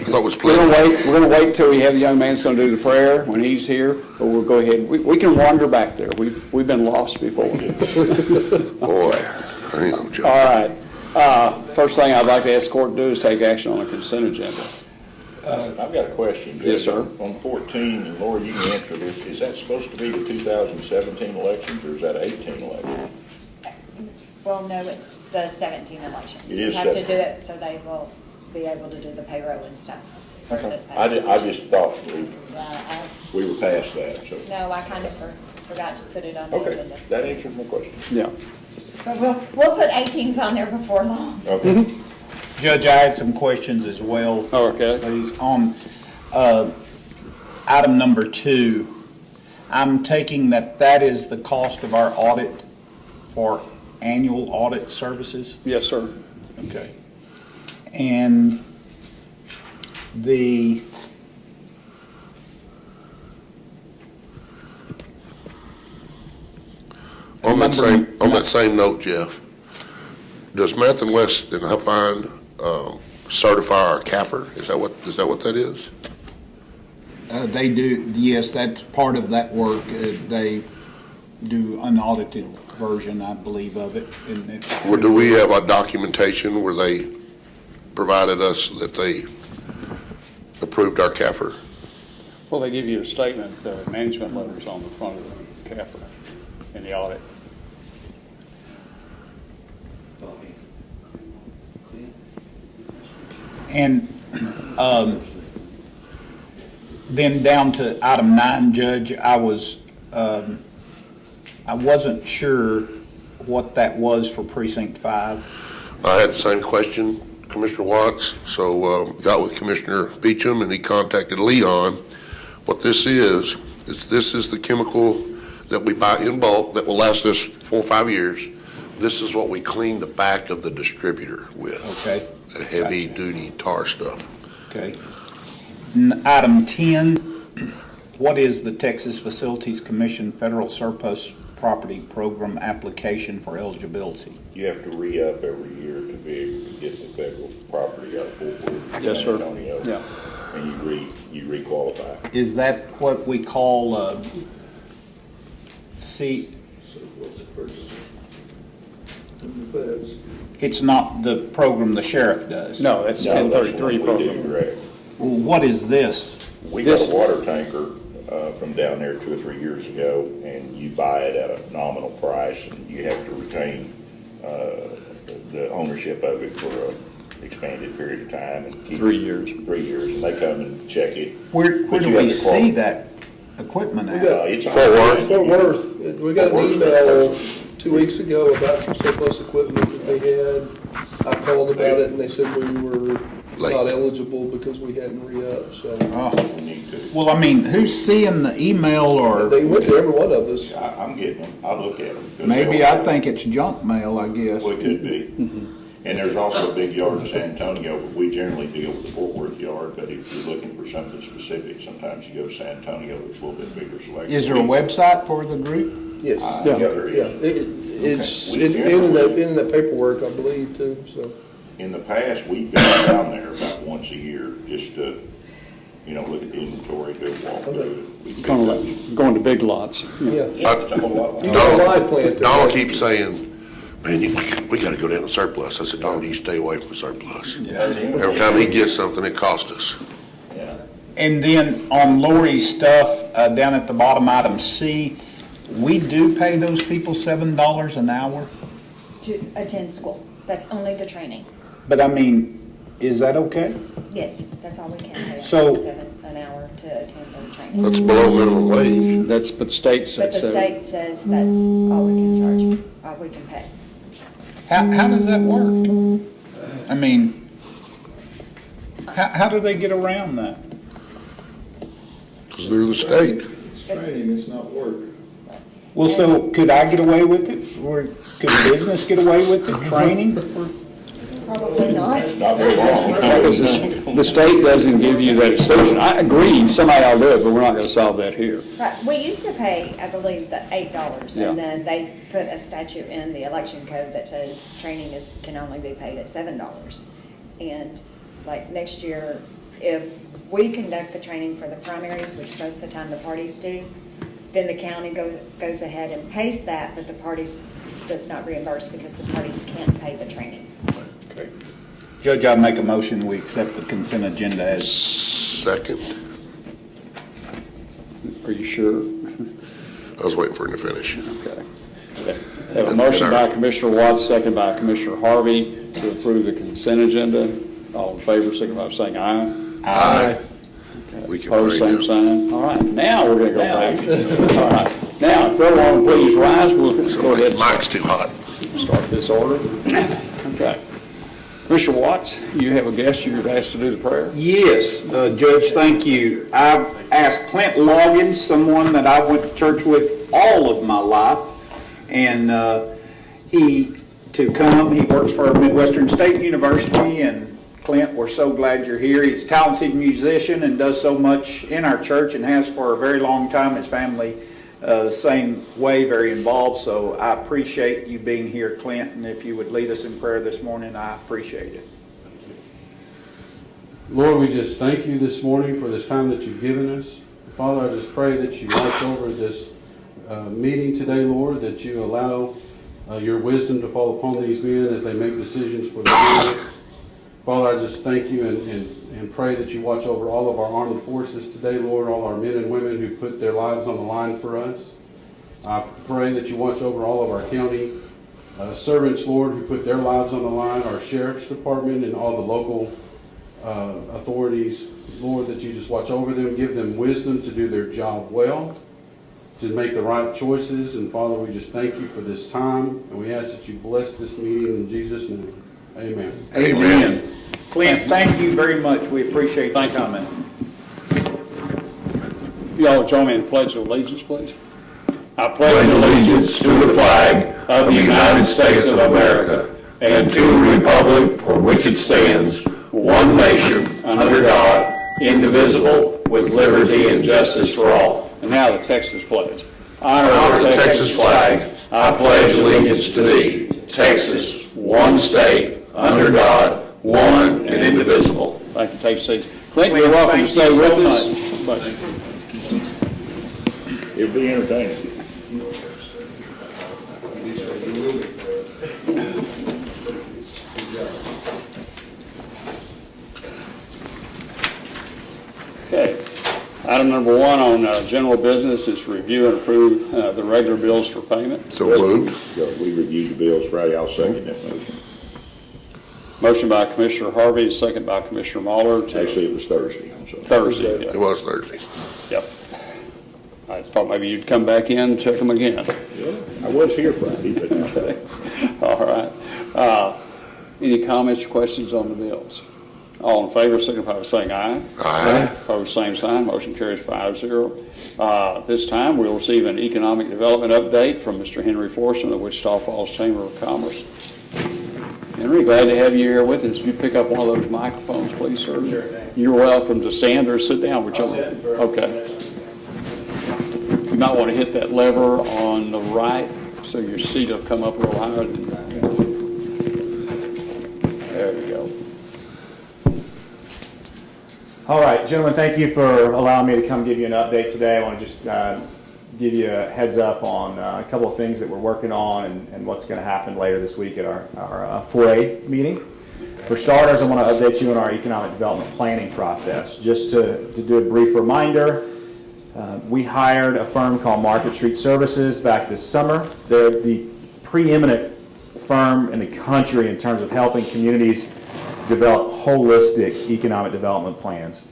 thought it was We're plenty. gonna wait till we have the young man that's gonna do the prayer when he's here, but we'll go ahead. We can wander back there. We've been lost before. Boy, I ain't no joke. All right. First thing I'd like to ask court to do is take action on the consent agenda. I've got a question. Yes, sir. On 14, and Laura, you can answer this, is that supposed to be the 2017 elections, or is that 18 election? Well, no, it's the 17 elections. It is You have to do 17. it so they will be able to do the payroll and stuff. for this I past just thought Uh, we were past that, so. No, I kind of forgot to put it on the Okay, agenda. that answers my question. Yeah. But we'll put 18s on there before long. Okay. Judge, I had some questions as well. Oh, okay. Please, on item number 2, I'm taking that is the cost of our audit for annual audit services? Yes, sir. Okay. And the On that same note, Jeff, does Math and West and Huff Fine certify our CAFR? Is that what that is? they do, yes, that's part of that work. They do unaudited version, I believe, of it. Or do we have a documentation where they provided us that they approved our CAFR? Well, they give you a statement, management letters on the front of the CAFR in the audit. And then down to item 9, Judge, I wasn't sure what that was for Precinct 5. I had the same question, Commissioner Watts, so got with Commissioner Beecham, and he contacted Leon. What this is this is the chemical that we buy in bulk that will last us 4 or 5 years. This is what we clean the back of the distributor with. Okay. That heavy-duty tar stuff. Okay. Item 10, what is the Texas Facilities Commission Federal Surplus Property Program application for eligibility? You have to re-up every year to be able to get the federal property out of Fort Worth. Yes, sir. San Antonio. Yeah. And you re-qualify. Is that what we call Surplus purchasing. From the feds. it's not the program the sheriff does? No, that's No, that's 1033 what we do, program. correct. Well, what is this? We got This- a water tanker from down there 2 or 3 years ago, and you buy it at a nominal price, and you have to retain the ownership of it for an expanded period of time. And keep 3 years. 3 years, and they come and check it. Where But do you we have to see qualify. that equipment at? It's on Fort Worth. Fort Worth, we got an Fort Worth's email surplus. 2 weeks ago about some surplus equipment that they had. I called about it and they said we were Late. not eligible because we hadn't re-upped, so. Oh. We need to. Well, I mean, who's seeing the email, or They went to every one of us. I'm getting them. I'll look at them. maybe I think it's junk mail, I guess. Well, it could be. And there's also a big yard in San Antonio, but we generally deal with the Fort Worth yard. But if you're looking for something specific, sometimes you go to San Antonio, there's a little bit bigger selection. Is there a website for the group? Yes. Yeah, there Yeah, is. it's Okay. in the paperwork, I believe, too, so. In the past, we've gone down there about once a year, just to, look at the inventory, do a walkthrough. It's kind of like going to big lots. Yeah. Yeah, it's a whole lot. You got a live plant there. Donald keeps saying, man, we got to go down to surplus. I said, Donald, you stay away from surplus. Every time he gets something, it costs us. Yeah. And then on Lori's stuff, down at the bottom, item C, we do pay those people $7 an hour? To attend school. That's only the training. But I mean, is that okay? Yes, that's all we can pay. So- $7 an hour to attend the training. That's below minimum wage. But the state But says the so. state says that's all we can charge, all we can pay. How does that work? I mean, how do they get around that? Because they're the state. It's training, it's not work. Well, so could I get away with it? Or could a business get away with it, training? Probably not. Not very long. Because the state doesn't give you that extension. I agree, somebody ought to do it, but we're not going to solve that here. Right, we used to pay, I believe, the $8, Yeah. and then they put a statute in the election code that says training can only be paid at $7. And like next year, if we conduct the training for the primaries, which most of the time the parties do, then the county goes ahead and pays that, but the parties does not reimburse because the parties can't pay the training. Okay. Judge, I make a motion, we accept the consent agenda as. Second. Are you sure? I was waiting for him to finish. Okay. Have a motion by Commissioner Watts, second by Commissioner Harvey to approve the consent agenda. All in favor, signify by saying aye. Aye. We can Opposed, pray same now. sign. All right, now we're going to go back. All right. Now, if everyone will please rise, we'll go ahead and Mike's too hot. start this order. Okay. Commissioner Watts, you have a guest you've asked to do the prayer? Yes, Judge, thank you. I've asked Clint Loggins, someone that I went to church with all of my life, and to come. He works for Midwestern State University, and Clint, we're so glad you're here. He's a talented musician and does so much in our church and has for a very long time. His family, the same way, very involved. So I appreciate you being here, Clint, and if you would lead us in prayer this morning, I appreciate it. Lord, we just thank you this morning for this time that you've given us. Father, I just pray that you watch over this meeting today, Lord, that you allow your wisdom to fall upon these men as they make decisions for the community. Father, I just thank you and pray that you watch over all of our armed forces today, Lord, all our men and women who put their lives on the line for us. I pray that you watch over all of our county servants, Lord, who put their lives on the line, our sheriff's department and all the local authorities, Lord, that you just watch over them, give them wisdom to do their job well, to make the right choices. And Father, we just thank you for this time, and we ask that you bless this meeting in Jesus' name. Amen. Amen. Clint, thank you very much. We appreciate you coming. Y'all join me in the Pledge of Allegiance, please. I pledge allegiance to the flag of the United States of America and to the republic for which it stands, one nation, under God, indivisible, with liberty and justice for all. And now the Texas pledge. Honor the Texas flag. I pledge allegiance to thee, Texas, one state, under God, one and indivisible. Thank you. Take seats. Clint, you're welcome to stay with us. But It'll be entertaining. Okay. Item number one on general business is review and approve the regular bills for payment. So moved. We reviewed the bills Friday. I'll second that motion. Motion by Commissioner Harvey, second by Commissioner Mahler. Actually, it was Thursday. I'm sorry. Thursday. It was Thursday. Yep. I thought maybe you'd come back in and check them again. Yeah, I was here Friday, but Okay. All right. Any comments or questions on the bills? All in favor, signify by saying aye. Aye. Opposed, same sign. Motion carries 5-0. This time, we'll receive an economic development update from Mr. Henry Forson of the Wichita Falls Chamber of Commerce. Henry, glad to have you here with us. If you pick up one of those microphones, please, sir. Sure thing. You're welcome to stand or sit down, whichever. I'll sit for a Okay. minute. You might want to hit that lever on the right so your seat will come up a little higher. There we go. All right, gentlemen, thank you for allowing me to come give you an update today. I want to just give you a heads up on a couple of things that we're working on and what's going to happen later this week at our 4A meeting. For starters, I want to update you on our economic development planning process. Just to do a brief reminder, we hired a firm called Market Street Services back this summer. They're the preeminent firm in the country in terms of helping communities develop holistic economic development plans.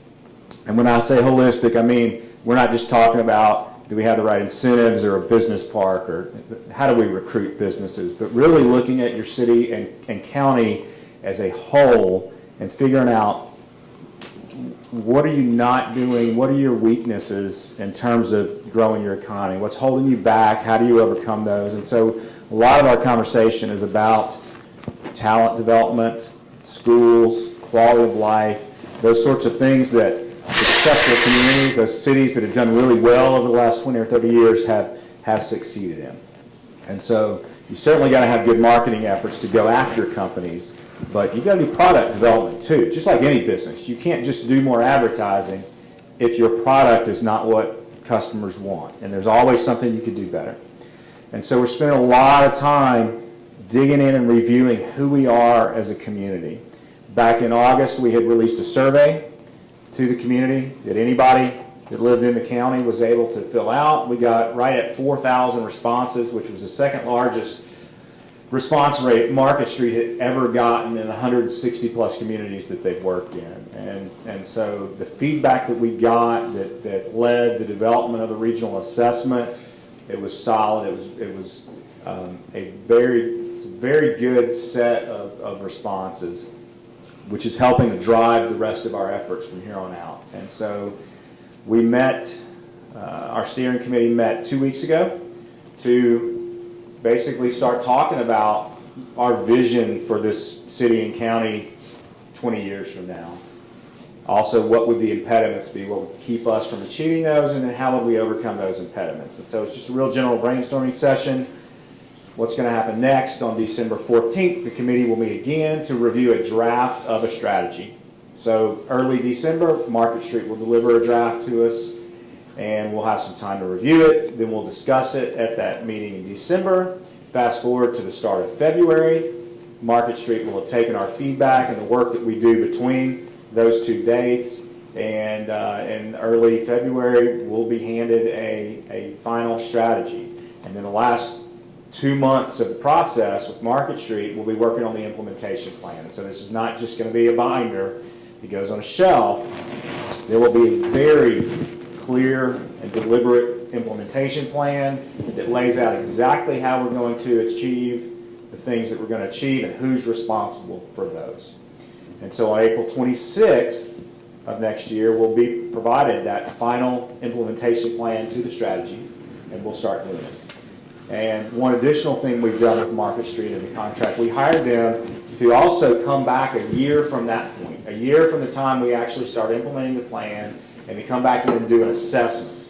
And when I say holistic, I mean we're not just talking about do we have the right incentives or a business park or how do we recruit businesses, but really looking at your city and county as a whole and figuring out what are you not doing, what are your weaknesses in terms of growing your economy, what's holding you back, how do you overcome those. And so a lot of our conversation is about talent development, schools, quality of life, those sorts of things that successful communities, those cities that have done really well over the last 20 or 30 years have succeeded in. And so You certainly got to have good marketing efforts to go after companies, but you got to do product development too, just like any business. You can't just do more advertising if your product is not what customers want, and there's always something you could do better. And so we're spending a lot of time digging in and reviewing who we are as a community. Back in August, we had released a survey to the community that anybody that lived in the county was able to fill out. We got right at 4,000 responses, which was the second largest response rate Market Street had ever gotten in 160 plus communities that they've worked in. And so the feedback that we got that led the development of the regional assessment, it was solid. It was a very good set of responses, which is helping to drive the rest of our efforts from here on out. And so we met, our steering committee met 2 weeks ago to basically start talking about our vision for this city and county 20 years from now. Also, what would the impediments be? What would keep us from achieving those, and then how would we overcome those impediments? And so it's just a real general brainstorming session. What's going to happen next? On December 14th, the committee will meet again to review a draft of a strategy. So early December, Market Street will deliver a draft to us, and we'll have some time to review it. Then we'll discuss it at that meeting in December. Fast forward to the start of February, Market Street will have taken our feedback and the work that we do between those 2 dates, and in early February, we'll be handed a final strategy. And then the last 2 months of the process with Market Street, we'll be working on the implementation plan. And so this is not just going to be a binder that goes on a shelf. There will be a very clear and deliberate implementation plan that lays out exactly how we're going to achieve the things that we're going to achieve and who's responsible for those. And so on April 26th of next year, we'll be provided that final implementation plan to the strategy, and we'll start doing it. And one additional thing we've done with Market Street in the contract, we hired them to also come back a year from that point, a year from the time we actually start implementing the plan, and to come back in and do an assessment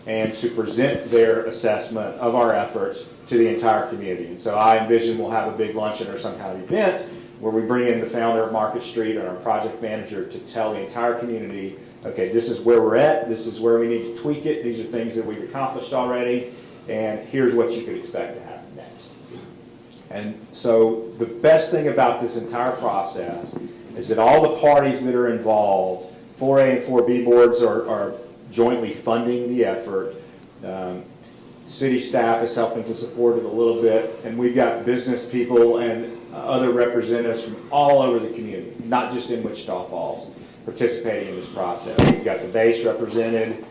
and to present their assessment of our efforts to the entire community. And so I envision we'll have a big luncheon or some kind of event where we bring in the founder of Market Street and our project manager to tell the entire community, okay, this is where we're at, this is where we need to tweak it, these are things that we've accomplished already, and here's what you could expect to happen next. And so the best thing about this entire process is that all the parties that are involved, 4A and 4B boards are jointly funding the effort. City staff is helping to support it a little bit, and we've got business people and other representatives from all over the community, not just in Wichita Falls, participating in this process. We've got the base represented.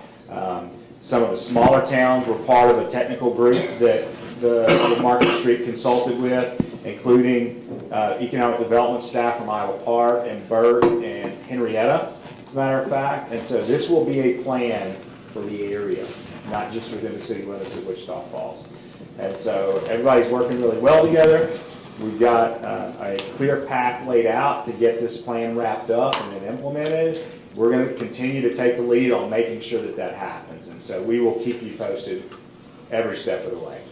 Some of the smaller towns were part of a technical group that the Market Street consulted with, including economic development staff from Iowa Park and Burt and Henrietta, as a matter of fact. And so this will be a plan for the area, not just within the city limits of Wichita Falls. And so everybody's working really well together. We've got a clear path laid out to get this plan wrapped up and then implemented. We're going to continue to take the lead on making sure that that happens. And so we will keep you posted every step of the way.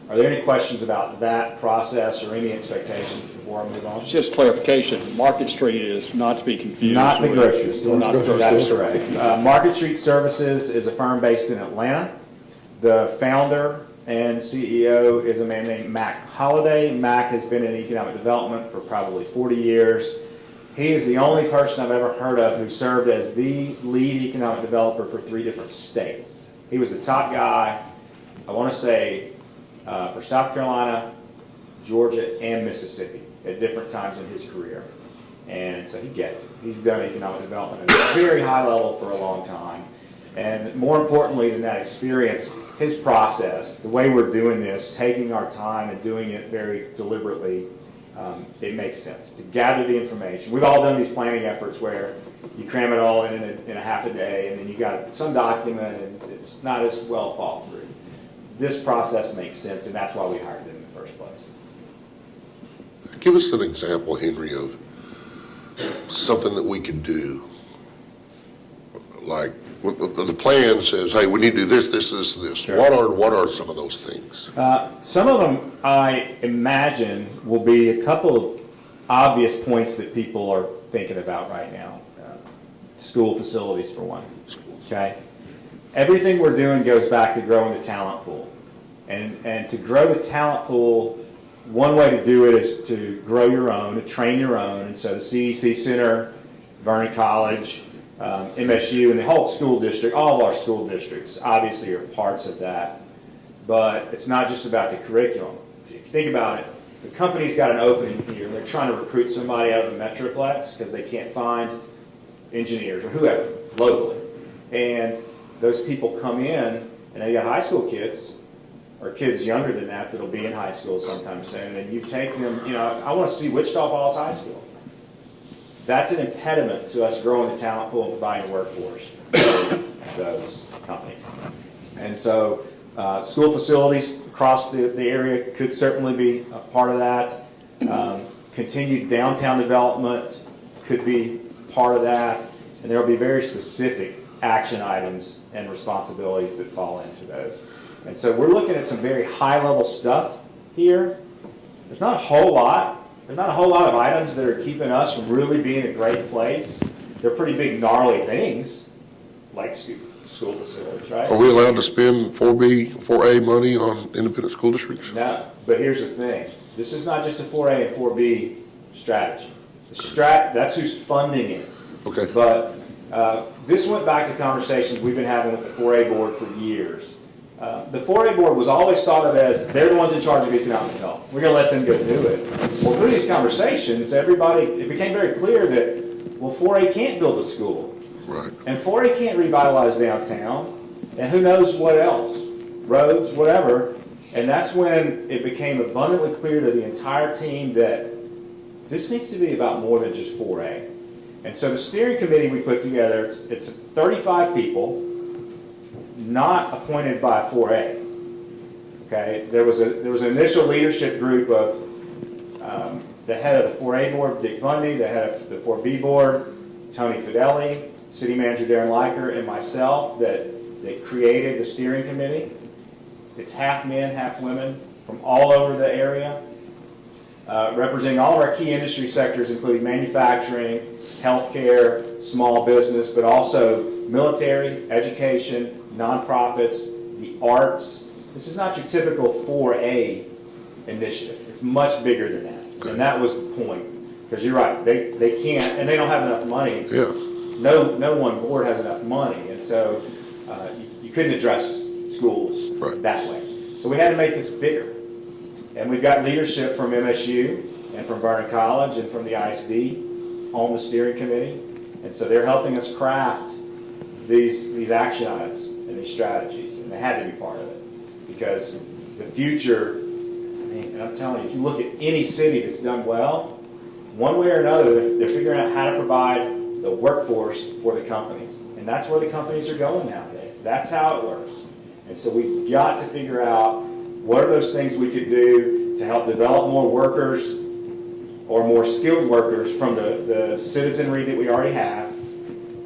Are there any questions about that process or any expectations before I move on? Just clarification, Market Street is not to be confused Not the with- grocery store. Not the grocery That's store. correct. Market Street Services is a firm based in Atlanta. The founder and CEO is a man named Mac Holliday. Mac has been in economic development for probably 40 years. He is the only person I've ever heard of who served as the lead economic developer for 3 different states. He was the top guy, I want to say, for South Carolina, Georgia, and Mississippi at different times in his career. And so he gets it. He's done economic development at a very high level for a long time. And more importantly than that experience, his process, the way we're doing this, taking our time and doing it very deliberately, it makes sense to gather the information. We've all done these planning efforts where you cram it all in a half a day, and then you got some document, and it's not as well thought through. This process makes sense, and that's why we hired them in the first place. Give us an example, Henry, of something that we can do, like the plan says, hey, we need to do this, this, this, and this. Sure. What are some of those things? Some of them, I imagine, will be a couple of obvious points that people are thinking about right now. School facilities, for one. Okay? Everything we're doing goes back to growing the talent pool. And to grow the talent pool, one way to do it is to grow your own, to train your own. And so the CEC Center, Vernon College, MSU, and the whole school district, all of our school districts obviously are parts of that. But it's not just about the curriculum. If you think about it, the company's got an opening here. They're trying to recruit somebody out of the Metroplex because they can't find engineers or whoever locally. And those people come in, and they got high school kids, or kids younger than that that'll be in high school sometime soon, and you take them, I want to see Wichita Falls High School. That's an impediment to us growing the talent pool and providing a workforce for those companies. And so school facilities across the area could certainly be a part of that. Continued downtown development could be part of that, and there will be very specific action items and responsibilities that fall into those. And so we're looking at some very high-level stuff here. There's not a whole lot. There's not a whole lot of items that are keeping us from really being a great place. They're pretty big, gnarly things, like school facilities, right? Are we allowed to spend 4A money on independent school districts? No, but here's the thing. This is not just a 4A and 4B strategy. That's who's funding it. Okay. But this went back to conversations we've been having with the 4A board for years. The 4A board was always thought of as they're the ones in charge of economic development. We're going to let them go do it. Well, through these conversations, it became very clear that, well, 4A can't build a school. Right. And 4A can't revitalize downtown. And who knows what else? Roads, whatever. And that's when it became abundantly clear to the entire team that this needs to be about more than just 4A. And so the steering committee we put together, it's 35 people, not appointed by 4A. Okay, there was an initial leadership group of the head of the 4A board, Dick Bundy, the head of the 4B board, Tony Fideli, city manager Darren Leiker, and myself that created the steering committee. It's half men, half women from all over the area, representing all of our key industry sectors, including manufacturing, healthcare, small business, but also military, education, nonprofits, the arts. This is not your typical 4A initiative. It's much bigger than that. Okay. And that was the point. Because you're right, they can't, and they don't have enough money. Yeah. No one board has enough money, and so you couldn't address schools that way. So we had to make this bigger. And we've got leadership from MSU and from Vernon College and from the ISD on the steering committee. And so they're helping us craft these action items and these strategies, and they had to be part of it. Because the future, and I'm telling you, if you look at any city that's done well, one way or another, they're figuring out how to provide the workforce for the companies. And that's where the companies are going nowadays. That's how it works. And so we've got to figure out what are those things we could do to help develop more workers or more skilled workers from the citizenry that we already have.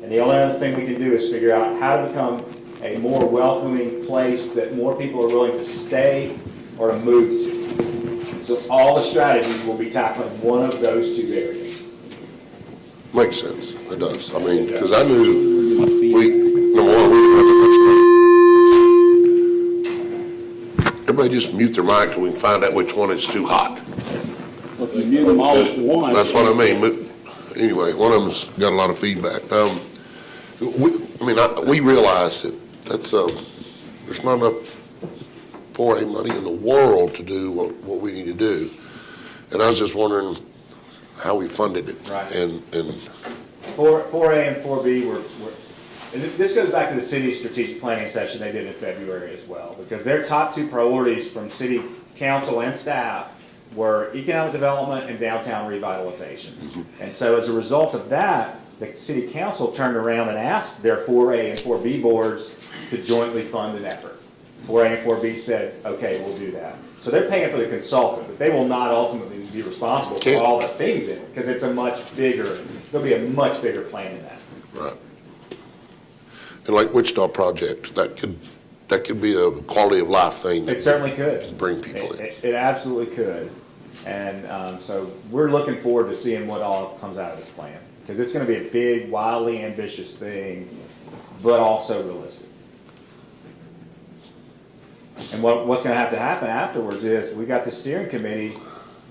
And the only other thing we can do is figure out how to become a more welcoming place that more people are willing to stay or to move to. And so all the strategies will be tackling one of those two areas. Makes sense. It does. I mean, because I knew number one, we didn't have that much money. Everybody just mute their mic till we can find out which one is too hot. Well, if you mute them all at once. That's what I mean. But anyway, one of them's got a lot of feedback. We realize that there's not enough 4A money in the world to do what we need to do. And I was just wondering how we funded it. Right. And 4A and 4B and this goes back to the city's strategic planning session they did in February as well, because their top two priorities from city council and staff were economic development and downtown revitalization. Mm-hmm. And so as a result of that, the city council turned around and asked their 4A and 4B boards to jointly fund an effort. 4A and 4B said, okay, we'll do that. So they're paying for the consultant, but they will not ultimately be responsible for all the things in it, because it's there'll be a much bigger plan in that. Right. And like Wichita Project, that could be a quality of life thing. It certainly could. Bring people in. It absolutely could. And so we're looking forward to seeing what all comes out of this plan, because it's going to be a big, wildly ambitious thing, but also realistic. And what's going to have to happen afterwards is we got the steering committee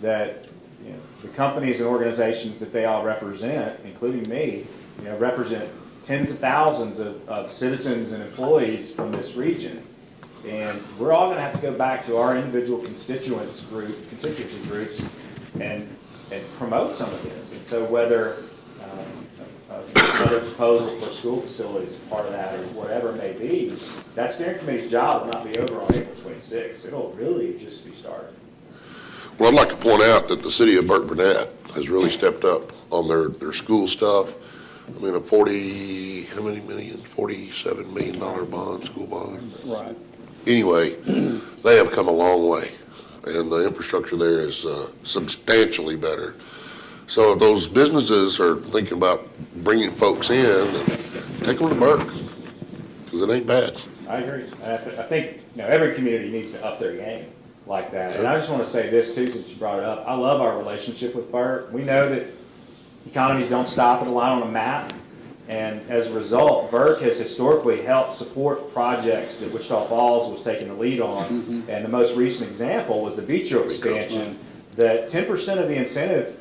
that, you know, the companies and organizations that they all represent, including me, you know, represent tens of thousands of citizens and employees from this region. And we're all going to have to go back to our individual constituency groups and promote some of this. And so whether another proposal for school facilities is part of that or whatever it may be, that steering committee's job will not be over on April 26th. It'll really just be started. Well, I'd like to point out that the city of Burke Burnett has really stepped up on their school stuff. I mean, $47 million bond, school bond. Right. Anyway, they have come a long way, and the infrastructure there is substantially better. So if those businesses are thinking about bringing folks in, take them to Burke, because it ain't bad. I agree. And I think, you know, every community needs to up their game like that. And I just want to say this too, since you brought it up. I love our relationship with Burke. We know that economies don't stop at a line on a map. And as a result, Burke has historically helped support projects that Wichita Falls was taking the lead on. Mm-hmm. And the most recent example was the Vitro expansion, that 10% of the incentive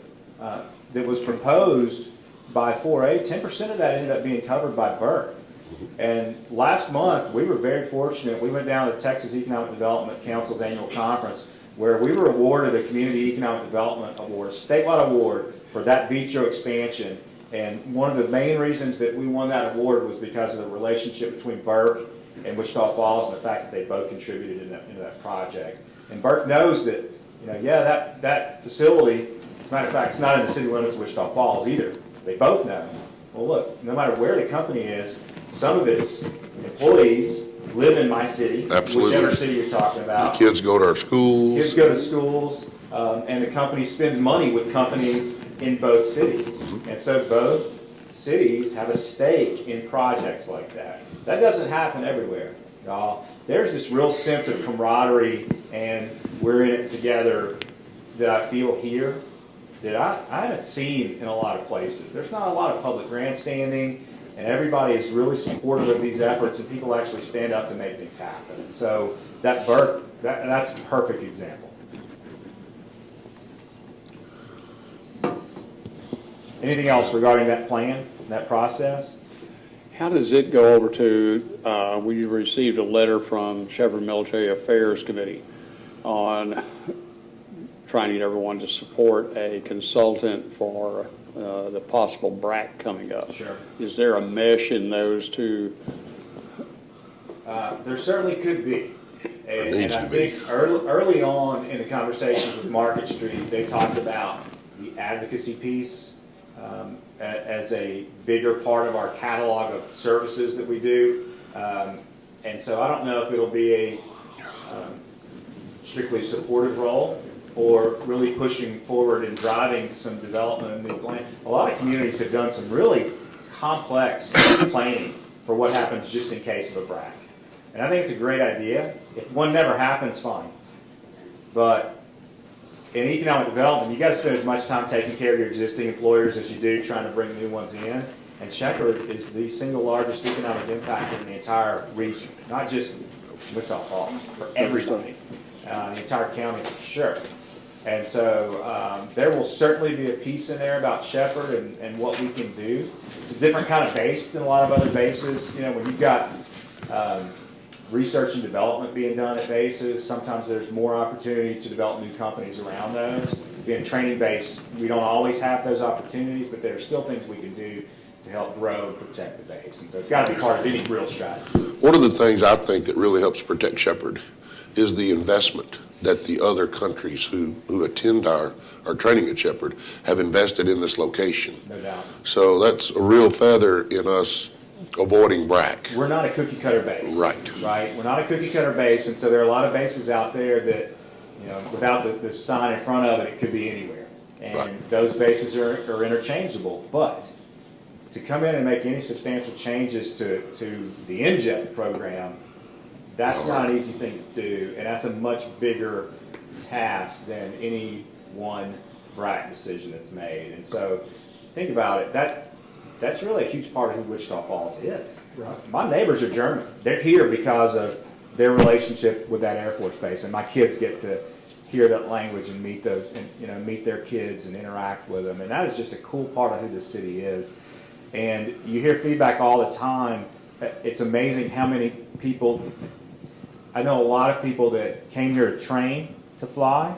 that was proposed by 4A, 10% of that ended up being covered by Burke. And last month, we were very fortunate. We went down to the Texas Economic Development Council's annual conference, where we were awarded a Community Economic Development Award, a statewide award for that Vitro expansion. And one of the main reasons that we won that award was because of the relationship between Burke and Wichita Falls, and the fact that they both contributed into that project. And Burke knows that, you know, yeah, that facility, as a matter of fact, it's not in the city limits of Wichita Falls either. They both know. Well, look, no matter where the company is, some of its employees live in my city, Absolutely. Whichever city you're talking about. The kids go to our schools. Kids go to schools, and the company spends money with companies in both cities. Mm-hmm. And so both cities have a stake in projects like that. That doesn't happen everywhere, y'all. There's this real sense of camaraderie, and we're in it together, that I feel here, that I haven't seen in a lot of places. There's not a lot of public grandstanding, and everybody is really supportive of these efforts, and people actually stand up to make things happen. So that Burke, that's a perfect example. Anything else regarding that plan, that process? How does it go over to, we received a letter from Shepherd Military Affairs Committee on trying to get everyone to support a consultant for the possible BRAC coming up. Sure. Is there a mesh in those two? There certainly could be. And I think early on in the conversations with Market Street, they talked about the advocacy piece as a bigger part of our catalog of services that we do. And so I don't know if it'll be a strictly supportive role, or really pushing forward and driving some development of new plan. A lot of communities have done some really complex planning for what happens just in case of a BRAC. And I think it's a great idea. If one never happens, fine. But in economic development, you got to spend as much time taking care of your existing employers as you do trying to bring new ones in. And Shepherd is the single largest economic impact in the entire region, not just Wichita Falls, for everybody. The entire county for sure. And so there will certainly be a piece in there about Shepherd and what we can do. It's a different kind of base than a lot of other bases. You know, when you've got research and development being done at bases, sometimes there's more opportunity to develop new companies around those. Being a training base, we don't always have those opportunities, but there are still things we can do to help grow and protect the base. And so it's got to be part of any real strategy. One of the things I think that really helps protect Shepherd is the investment that the other countries who attend our training at Shepherd have invested in this location. No doubt. So that's a real feather in us avoiding BRAC. We're not a cookie cutter base. Right. Right. We're not a cookie cutter base, and so there are a lot of bases out there that, you know, without the sign in front of it, it could be anywhere. And right. Those bases are interchangeable. But to come in and make any substantial changes to the NJET program, that's not an easy thing to do, and that's a much bigger task than any one BRAC decision that's made. And so, think about it, that's really a huge part of who Wichita Falls is. Right. My neighbors are German. They're here because of their relationship with that Air Force base, and my kids get to hear that language and meet those, and meet their kids and interact with them. And that is just a cool part of who this city is. And you hear feedback all the time. It's amazing how many people, I know a lot of people that came here to train to fly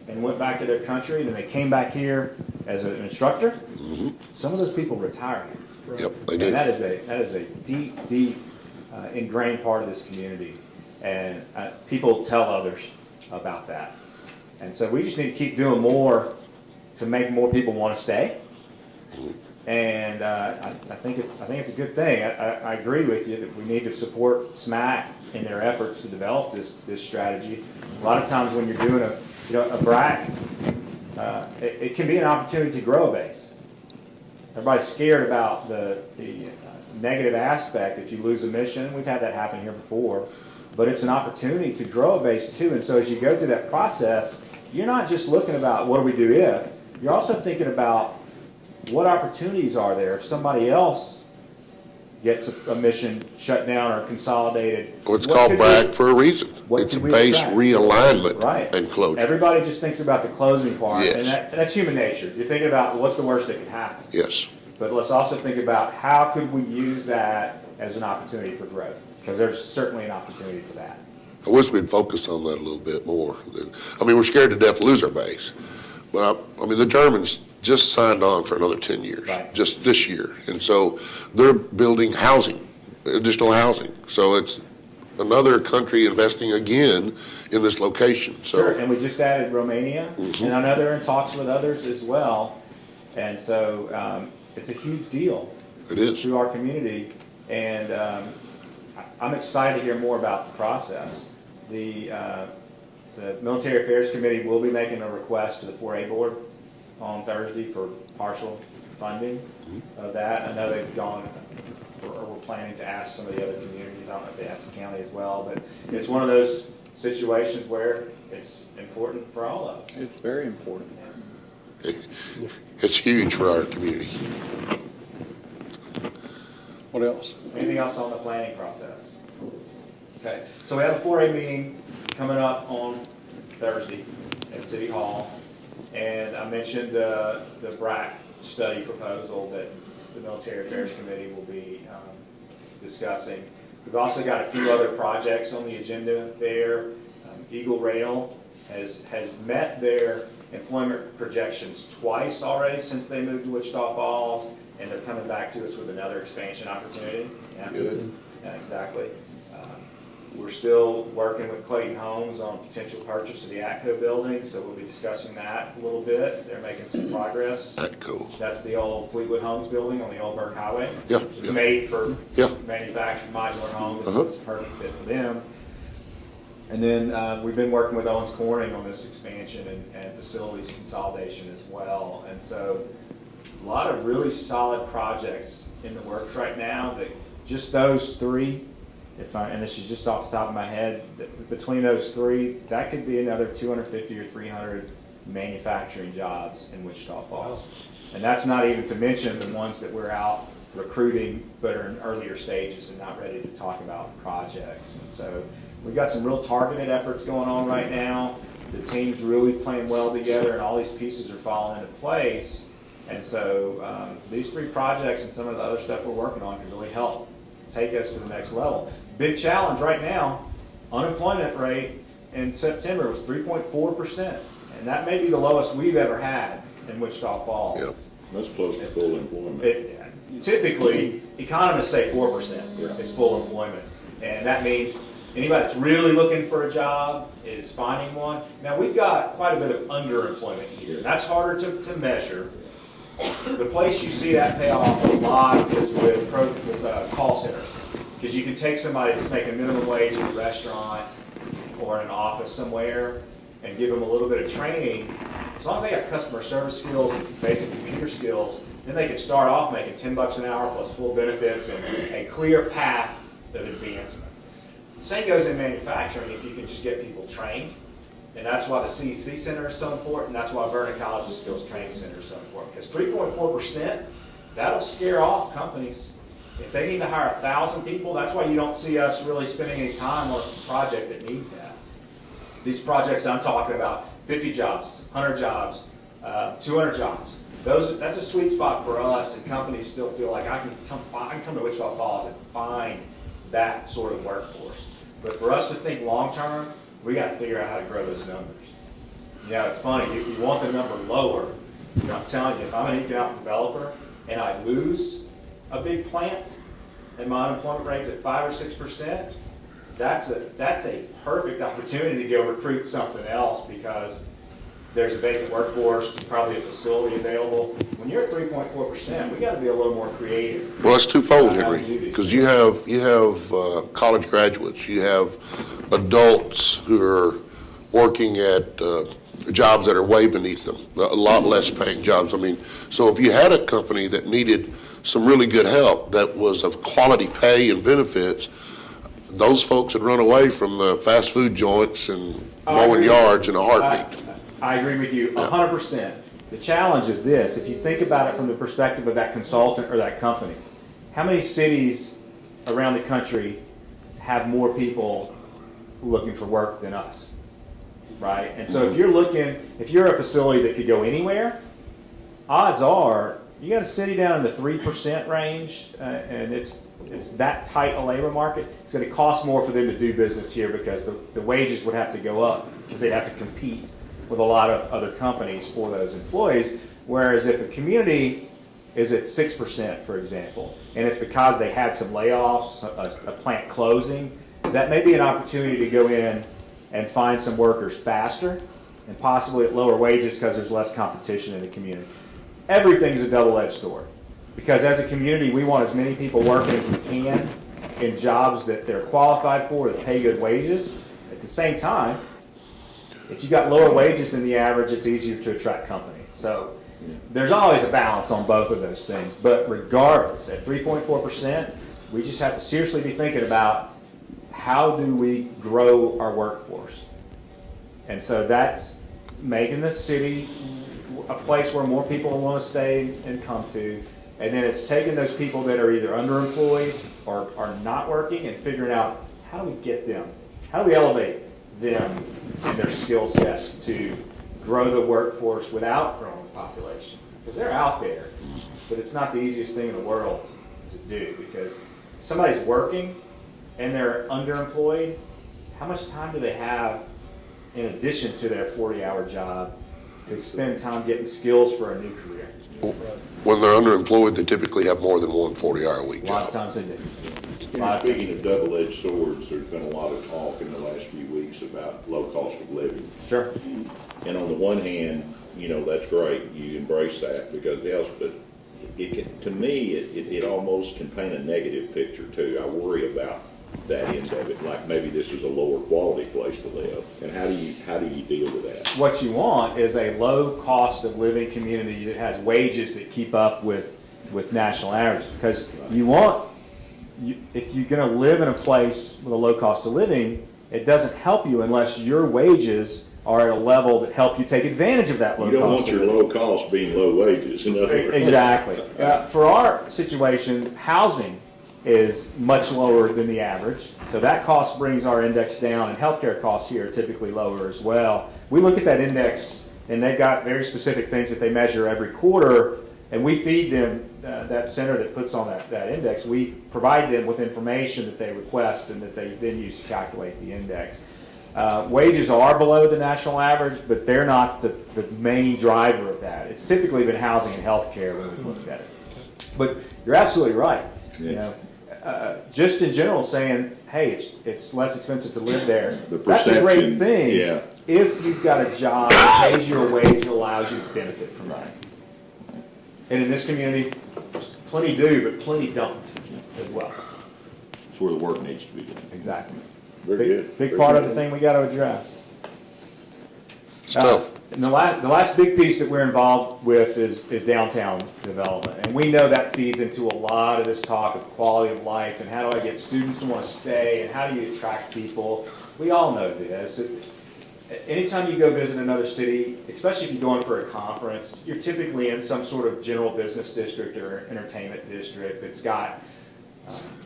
and went back to their country, and then they came back here as an instructor. Mm-hmm. Some of those people retired. Yep, they And did. that is a deep ingrained part of this community. And people tell others about that. And so we just need to keep doing more to make more people want to stay. And I think it's a good thing. I agree with you that we need to support SMAC in their efforts to develop this strategy. A lot of times when you're doing a BRAC, it can be an opportunity to grow a base. Everybody's scared about the negative aspect if you lose a mission. We've had that happen here before. But it's an opportunity to grow a base too. And so as you go through that process, you're not just looking about what do we do if, you're also thinking about what opportunities are there if somebody else gets a mission shut down or consolidated. Well, it's What called could BRAC we- for a reason. what It's a could we base attract? realignment Right. and closure. Everybody just thinks about the closing part, Yes. and that's human nature. You're thinking about what's the worst that could happen. Yes. But let's also think about how could we use that as an opportunity for growth, because there's certainly an opportunity for that. I wish we'd focus on that a little bit more. I mean, we're scared to death to lose our base. But I mean, the Germans just signed on for another 10 years, Right. just this year. And so they're building housing, additional housing. So it's another country investing again in this location. So Sure, and we just added Romania, and I know they're in talks with others as well. And so it's a huge deal it is. to our community, and I'm excited to hear more about the process. The Military Affairs Committee will be making a request to the 4A Board on Thursday for partial funding of that. I know they've gone, or we're planning to ask some of the other communities. I don't know if they asked the county as well, but it's one of those situations where it's important for all of us. It's very important. It's huge for our community. What else? Anything else on the planning process? Okay, so we have a 4A meeting coming up on Thursday at City Hall. And I mentioned the BRAC study proposal that the Military Affairs Committee will be discussing. We've also got a few other projects on the agenda there. Eagle Rail has met their employment projections twice already since they moved to Wichita Falls, and they're coming back to us with another expansion opportunity. Yeah. Good. Yeah, exactly. We're still working with Clayton Homes on potential purchase of the ATCO building, so we'll be discussing that a little bit. They're making some progress. ATCO. That's the old Fleetwood Homes building on the Old Burke Highway. Yeah, It's yeah. made for Yeah. manufactured modular homes, Uh-huh. it's a perfect fit for them. And then we've been working with Owens Corning on this expansion and facilities consolidation as well. And so a lot of really solid projects in the works right now that just those three, and this is just off the top of my head, between those three, that could be another 250 or 300 manufacturing jobs in Wichita Falls. And that's not even to mention the ones that we're out recruiting but are in earlier stages and not ready to talk about projects. And so we've got some real targeted efforts going on right now. The team's really playing well together, and all these pieces are falling into place. And so these three projects and some of the other stuff we're working on can really help take us to the next level. Big challenge right now, unemployment rate in September was 3.4%, and that may be the lowest we've ever had in Wichita Falls. Yep. That's close to full employment. Typically, economists say 4% is full employment, and that means anybody that's really looking for a job is finding one. Now, we've got quite a bit of underemployment here. That's harder to measure. The place you see that pay off a lot is with call centers, because you can take somebody that's making minimum wage in a restaurant or in an office somewhere and give them a little bit of training. As long as they got customer service skills and basic computer skills, then they can start off making $10 an hour plus full benefits and a clear path of advancement. Same goes in manufacturing if you can just get people trained. And that's why the CEC Center is so important. That's why Vernon College's Skills Training Center is so important. Because 3.4%, that'll scare off companies. If they need to hire 1,000 people, that's why you don't see us really spending any time on a project that needs that. These projects I'm talking about, 50 jobs, 100 jobs, 200 jobs. That's a sweet spot for us, and companies still feel like I can come to Wichita Falls and find that sort of workforce. But for us to think long term, we got to figure out how to grow those numbers. You know, it's funny, you want the number lower. You know, I'm telling you, if I'm an economic developer and I lose a big plant and my unemployment rate's at 5 or 6%, that's a perfect opportunity to go recruit something else because there's a vacant workforce, there's probably a facility available. When you're at 3.4%, we got to be a little more creative. Well, it's twofold, Henry, because you have college graduates, you have adults who are working at jobs that are way beneath them, a lot less paying jobs. I mean, so if you had a company that needed some really good help that was of quality pay and benefits, those folks would run away from the fast food joints and mowing yards in a heartbeat. I agree with you 100%. The challenge is this: if you think about it from the perspective of that consultant or that company, how many cities around the country have more people looking for work than us, right? And so if you're a facility that could go anywhere, odds are you got a city down in the 3% range, and it's that tight a labor market. It's going to cost more for them to do business here because the wages would have to go up because they'd have to compete with a lot of other companies for those employees. Whereas if a community is at 6%, for example, and it's because they had some layoffs, a plant closing, that may be an opportunity to go in and find some workers faster and possibly at lower wages because there's less competition in the community. Everything's a double-edged sword because as a community, we want as many people working as we can in jobs that they're qualified for, that pay good wages. At the same time, if you got lower wages than the average, it's easier to attract companies. So there's always a balance on both of those things. But regardless, at 3.4%, we just have to seriously be thinking about how do we grow our workforce. And so that's making the city a place where more people want to stay and come to. And then it's taking those people that are either underemployed or are not working and figuring out how do we get them, how do we elevate them and their skill sets to grow the workforce without growing the population. Because they're out there, but it's not the easiest thing in the world to do because somebody's working and they're underemployed. How much time do they have in addition to their 40-hour job to spend time getting skills for a new career? When they're underemployed, they typically have more than one 40-hour-a-week A lot of job. times they do. Speaking of double-edged swords, there's been a lot of talk in the last few weeks about low cost of living. Sure. And on the one hand, you know, that's great. You embrace that because it helps. But to me, it almost can paint a negative picture too. I worry about that end of it, like maybe this is a lower quality place to live. And how do you deal with that? What you want is a low cost of living community that has wages that keep up with national average. Because if you're going to live in a place with a low cost of living, it doesn't help you unless your wages are at a level that help you take advantage of that low cost. You don't want your low cost being low wages, in other words. Exactly. For our situation, housing is much lower than the average. So that cost brings our index down, and healthcare costs here are typically lower as well. We look at that index, and they've got very specific things that they measure every quarter, and we feed them, that center that puts on that index, we provide them with information that they request and that they then use to calculate the index. Wages are below the national average, but they're not the main driver of that. It's typically been housing and healthcare when we've looked at it. But you're absolutely right. You know, just in general saying, hey, it's less expensive to live there. That's a great thing if you've got a job that pays your wage and allows you to benefit from that. And in this community, plenty do, but plenty don't as well. It's where the work needs to be done. Exactly. Very good. Big part of the thing we got to address. It's tough. And the last big piece that we're involved with is downtown development. And we know that feeds into a lot of this talk of quality of life and how do I get students to want to stay and how do you attract people. We all know this. Anytime you go visit another city, especially if you're going for a conference, you're typically in some sort of general business district or entertainment district that's got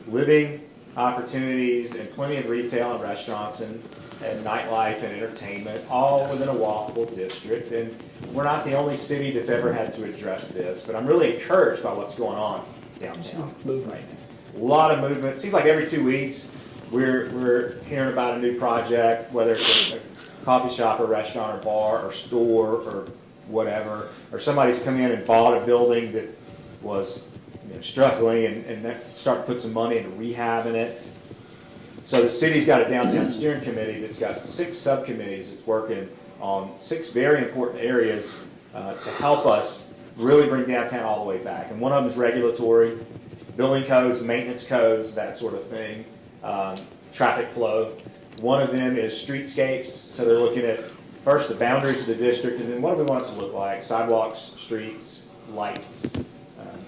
living opportunities and plenty of retail and restaurants and nightlife and entertainment, all within a walkable district. And we're not the only city that's ever had to address this, but I'm really encouraged by what's going on downtown right now. A lot of movement. It seems like every 2 weeks we're hearing about a new project, whether it's a coffee shop or restaurant or bar or store or whatever, or somebody's come in and bought a building that was struggling and start to put some money into rehabbing it. So the city's got a downtown steering committee that's got 6 subcommittees that's working on 6 very important areas to help us really bring downtown all the way back. And one of them is regulatory, building codes, maintenance codes, that sort of thing, traffic flow. One of them is streetscapes. So they're looking at first the boundaries of the district and then what do we want it to look like? Sidewalks, streets, lights,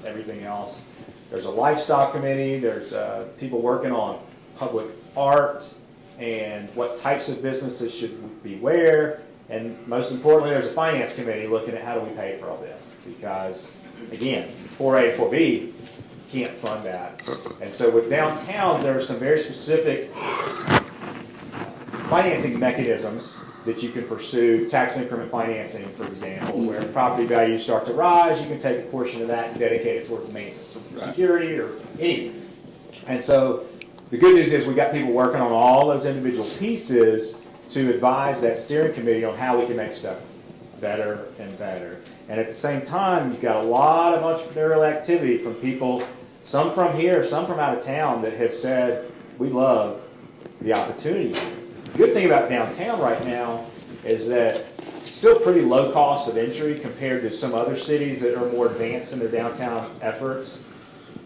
everything else. There's a lifestyle committee. There's people working on public art and what types of businesses should be where. And most importantly, there's a finance committee looking at how do we pay for all this. Because, again, 4A and 4B can't fund that. And so with downtown, there are some very specific financing mechanisms that you can pursue. Tax increment financing, for example, where property values start to rise, you can take a portion of that and dedicate it toward maintenance or security or anything. And so the good news is we got people working on all those individual pieces to advise that steering committee on how we can make stuff better and better. And at the same time, you've got a lot of entrepreneurial activity from people, some from here, some from out of town, that have said, we love the opportunity. The good thing about downtown right now is that it's still pretty low cost of entry compared to some other cities that are more advanced in their downtown efforts.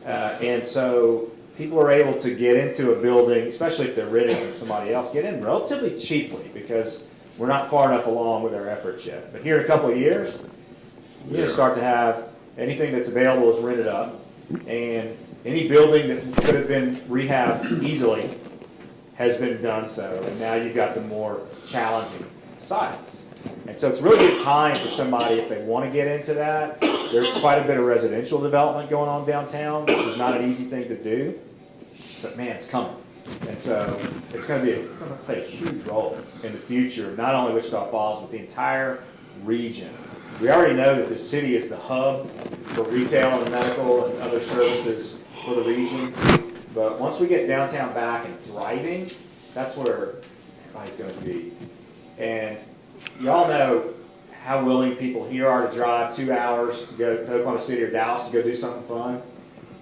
And so people are able to get into a building, especially if they're renting from somebody else, get in relatively cheaply because we're not far enough along with our efforts yet. But here in a couple of years, you're going to start to have anything that's available is rented up. And any building that could have been rehabbed easily has been done so. And now you've got the more challenging sites. And so it's really good time for somebody if they want to get into that. There's quite a bit of residential development going on downtown, which is not an easy thing to do. But man, it's coming. And so it's going to play a huge role in the future of not only Wichita Falls, but the entire region. We already know that the city is the hub for retail and medical and other services for the region. But once we get downtown back and thriving, that's where everybody's going to be. And y'all know how willing people here are to drive 2 hours to go to Oklahoma City or Dallas to go do something fun.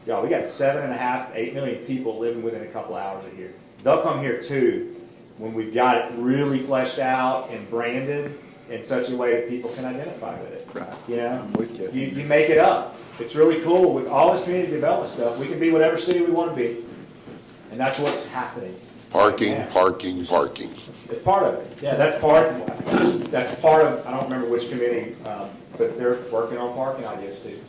Y'all, we got 7.5, 8 million people living within a couple hours of here. They'll come here too when we've got it really fleshed out and branded in such a way that people can identify with it. Right. You know, I'm with you. You make it up. It's really cool with all this community development stuff. We can be whatever city we want to be, and that's what's happening. Parking, Yeah. parking, parking. It's part of it. Yeah, that's part of. I don't remember which committee, but they're working on parking ideas too.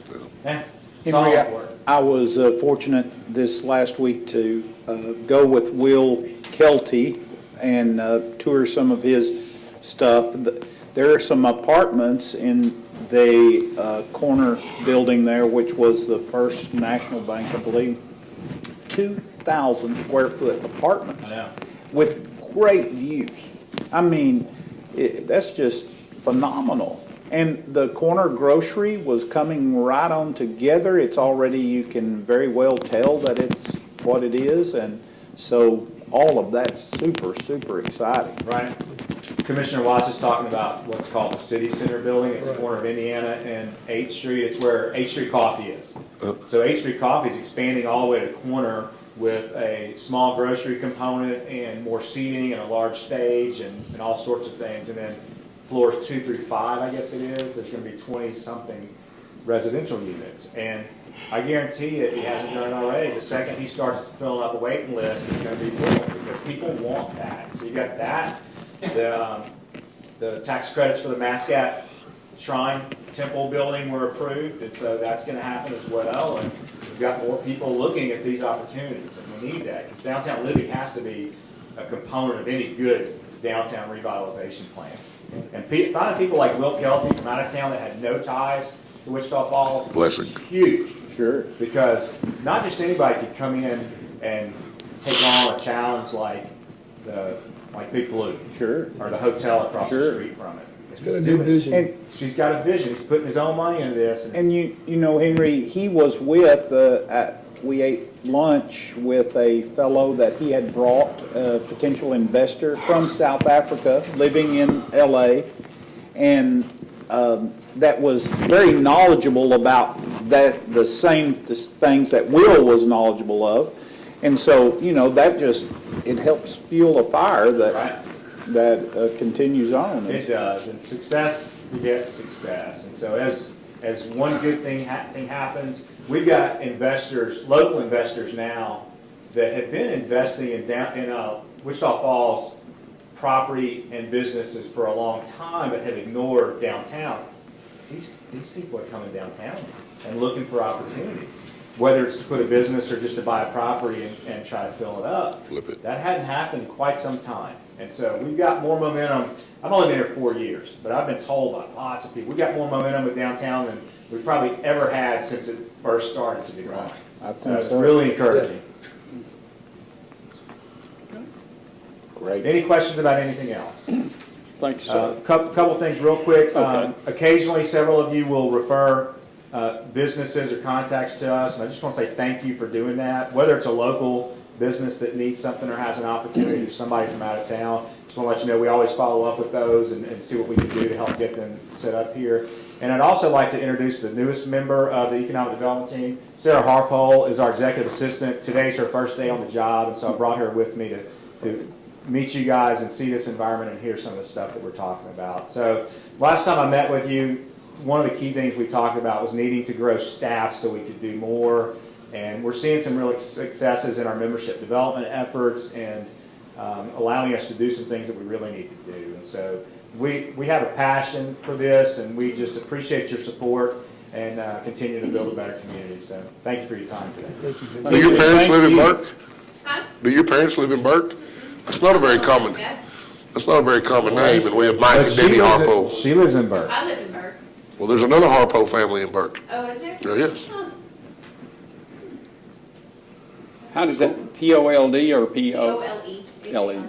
Yeah. It's all Henry, work. I was fortunate this last week to go with Will Kelty and tour some of his stuff. There are some apartments in the corner building there, which was the First National Bank, I believe. 2,000 square foot apartments with great views. I mean, that's just phenomenal. And the corner grocery was coming right on together. It's already, you can very well tell that it's what it is. And so all of that's super, super exciting. Right. Commissioner Watts is talking about what's called the City Center building. It's the corner of Indiana and 8th Street. It's where 8th Street Coffee is. So 8th Street Coffee is expanding all the way to the corner with a small grocery component and more seating and a large stage and all sorts of things. And then floors 2 through 5, I guess it is, there's going to be 20-something residential units. And I guarantee you, if he hasn't done it already, the second he starts filling up a waiting list, it's going to be full because people want that. So you got that. The the tax credits for the Mascot Shrine Temple building were approved, and so that's going to happen as well. And we've got more people looking at these opportunities, and we need that because downtown living has to be a component of any good downtown revitalization plan. And finding people like Will Kelty from out of town that had no ties to Wichita Falls Blessing. is huge. Sure. Because not just anybody could come in and take on a challenge like Big Blue. Sure. Or the hotel across the Sure. street from it. He's got a good vision. And, He's got a vision. He's putting his own money into this. and you know, Henry, he was with, we ate lunch with a fellow that he had brought, a potential investor from South Africa, living in LA, and that was very knowledgeable about the same things that Will was knowledgeable of. And so, you know, that just, it helps fuel a fire that continues on. It does, and success begets success. And so as one good thing happens, we've got investors, local investors now, that have been investing in Wichita Falls property and businesses for a long time, but have ignored downtown. These people are coming downtown and looking for opportunities, whether it's to put a business or just to buy a property and try to fill it up. Flip it. That hadn't happened in quite some time. And so we've got more momentum. I've only been here 4 years, but I've been told by lots of people, we've got more momentum with downtown than we've probably ever had since it first started to be run. I think So it's so. really encouraging. Great. Any questions about anything else? Thank you, sir. Couple things real quick. Okay. Occasionally, several of you will refer businesses or contacts to us, and I just want to say thank you for doing that. Whether it's a local business that needs something or has an opportunity, or somebody from out of town, just want to let you know we always follow up with those and see what we can do to help get them set up here. And I'd also like to introduce the newest member of the Economic Development Team. Sarah Harpole is our executive assistant. Today's her first day on the job, and so I brought her with me to meet you guys and see this environment and hear some of the stuff that we're talking about. So last time I met with you, one of the key things we talked about was needing to grow staff so we could do more. And we're seeing some real successes in our membership development efforts and allowing us to do some things that we really need to do. And so we have a passion for this, and we just appreciate your support and continue to build a better community. So thank you for your time today. Thank you. Do your parents live in Thank Burke? Huh? Do your parents live in Burke? That's not a very common, that's not a very common name, and we have Mike and Debbie Harpo. She lives in Burke. I live in Burke. Well, there's another Harpo family in Burke. Oh, is there? There is. Huh. How does that, P-O-L-D or P-O-L-E. L-E?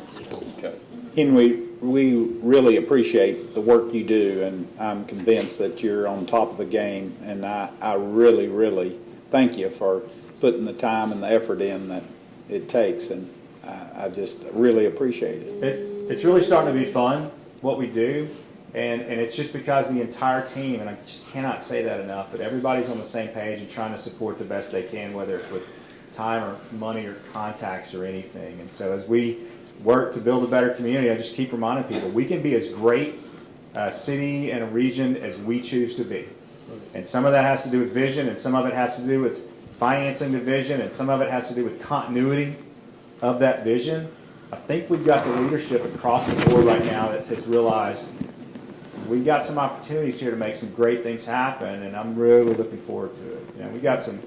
Okay. Henry, we really appreciate the work you do, and I'm convinced that you're on top of the game, and I really, really thank you for putting the time and the effort in that it takes, and I just really appreciate it. It's really starting to be fun, what we do, and it's just because the entire team, and I just cannot say that enough, but everybody's on the same page and trying to support the best they can, whether it's with time or money or contacts or anything. And so as we work to build a better community, I just keep reminding people, we can be as great a city and a region as we choose to be. And some of that has to do with vision, and some of it has to do with financing the vision, and some of it has to do with continuity of that vision. I think we've got the leadership across the board right now that has realized we've got some opportunities here to make some great things happen, and I'm really looking forward to it. You know, we got some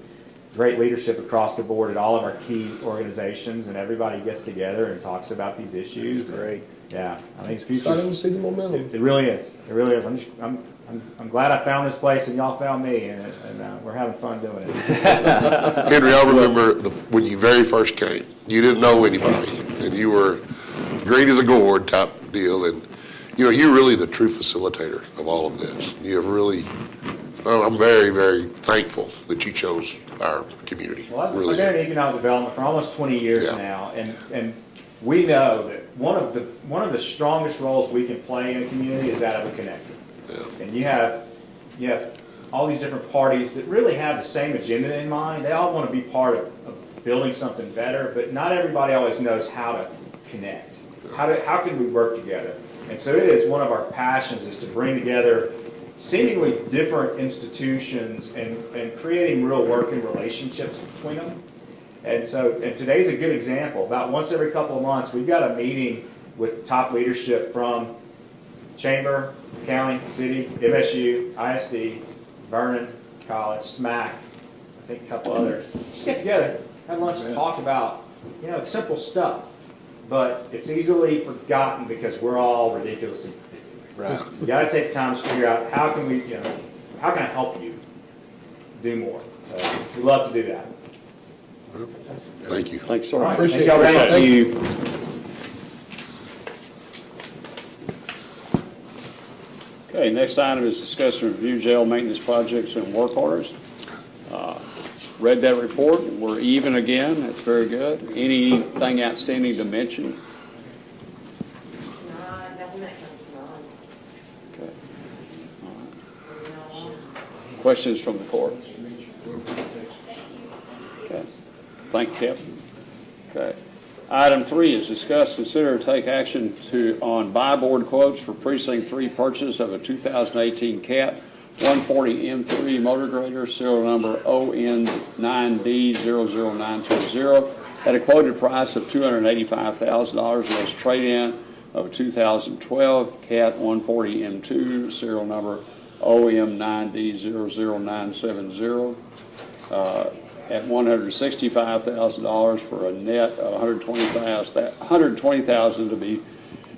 great leadership across the board at all of our key organizations, and everybody gets together and talks about these issues. That's great. Yeah, I think the Exciting to future. see the momentum. It really is. It really is. I'm glad I found this place and y'all found me, and we're having fun doing it. Henry, I remember when you very first came, you didn't know anybody, and you were great as a gourd type deal, and you know, you're really the true facilitator of all of this. You have really, I'm very, very thankful that you chose our community. Well, I've Really. been in economic development for almost 20 years Yeah. now, and we know that one of the strongest roles we can play in a community is that of a connector. Yeah. And you have all these different parties that really have the same agenda in mind. They all want to be part of building something better, but not everybody always knows how to connect. How can we work together? And so it is one of our passions is to bring together seemingly different institutions and creating real working relationships between them. And today's a good example. About once every couple of months, we've got a meeting with top leadership from Chamber, county, city, MSU, ISD, Vernon College, SMAC, I think a couple others. Just get together, have lunch, and talk about, it's simple stuff, but it's easily forgotten because we're all ridiculously busy. Right. You got to take the time to figure out how can we, how can I help you do more? We'd love to do that. Thank you. Thanks, All sir. right, Appreciate thank y'all very it. much. Thank you. Okay, next item is discuss and review jail maintenance projects and work orders. Read that report. We're even again. That's very good. Anything outstanding to mention? Nothing that comes to mind. Okay. All right. Questions from the court? Okay. Thank you, Captain. Okay. Item 3 is discuss, consider, and take action on buy board quotes for Precinct 3 purchase of a 2018 Cat 140 M3 motor grader, serial number ON9D00920, at a quoted price of $285,000, less trade-in of a 2012 Cat 140 M2, serial number OM9D00970, at $165,000 for a net of $120,000 to be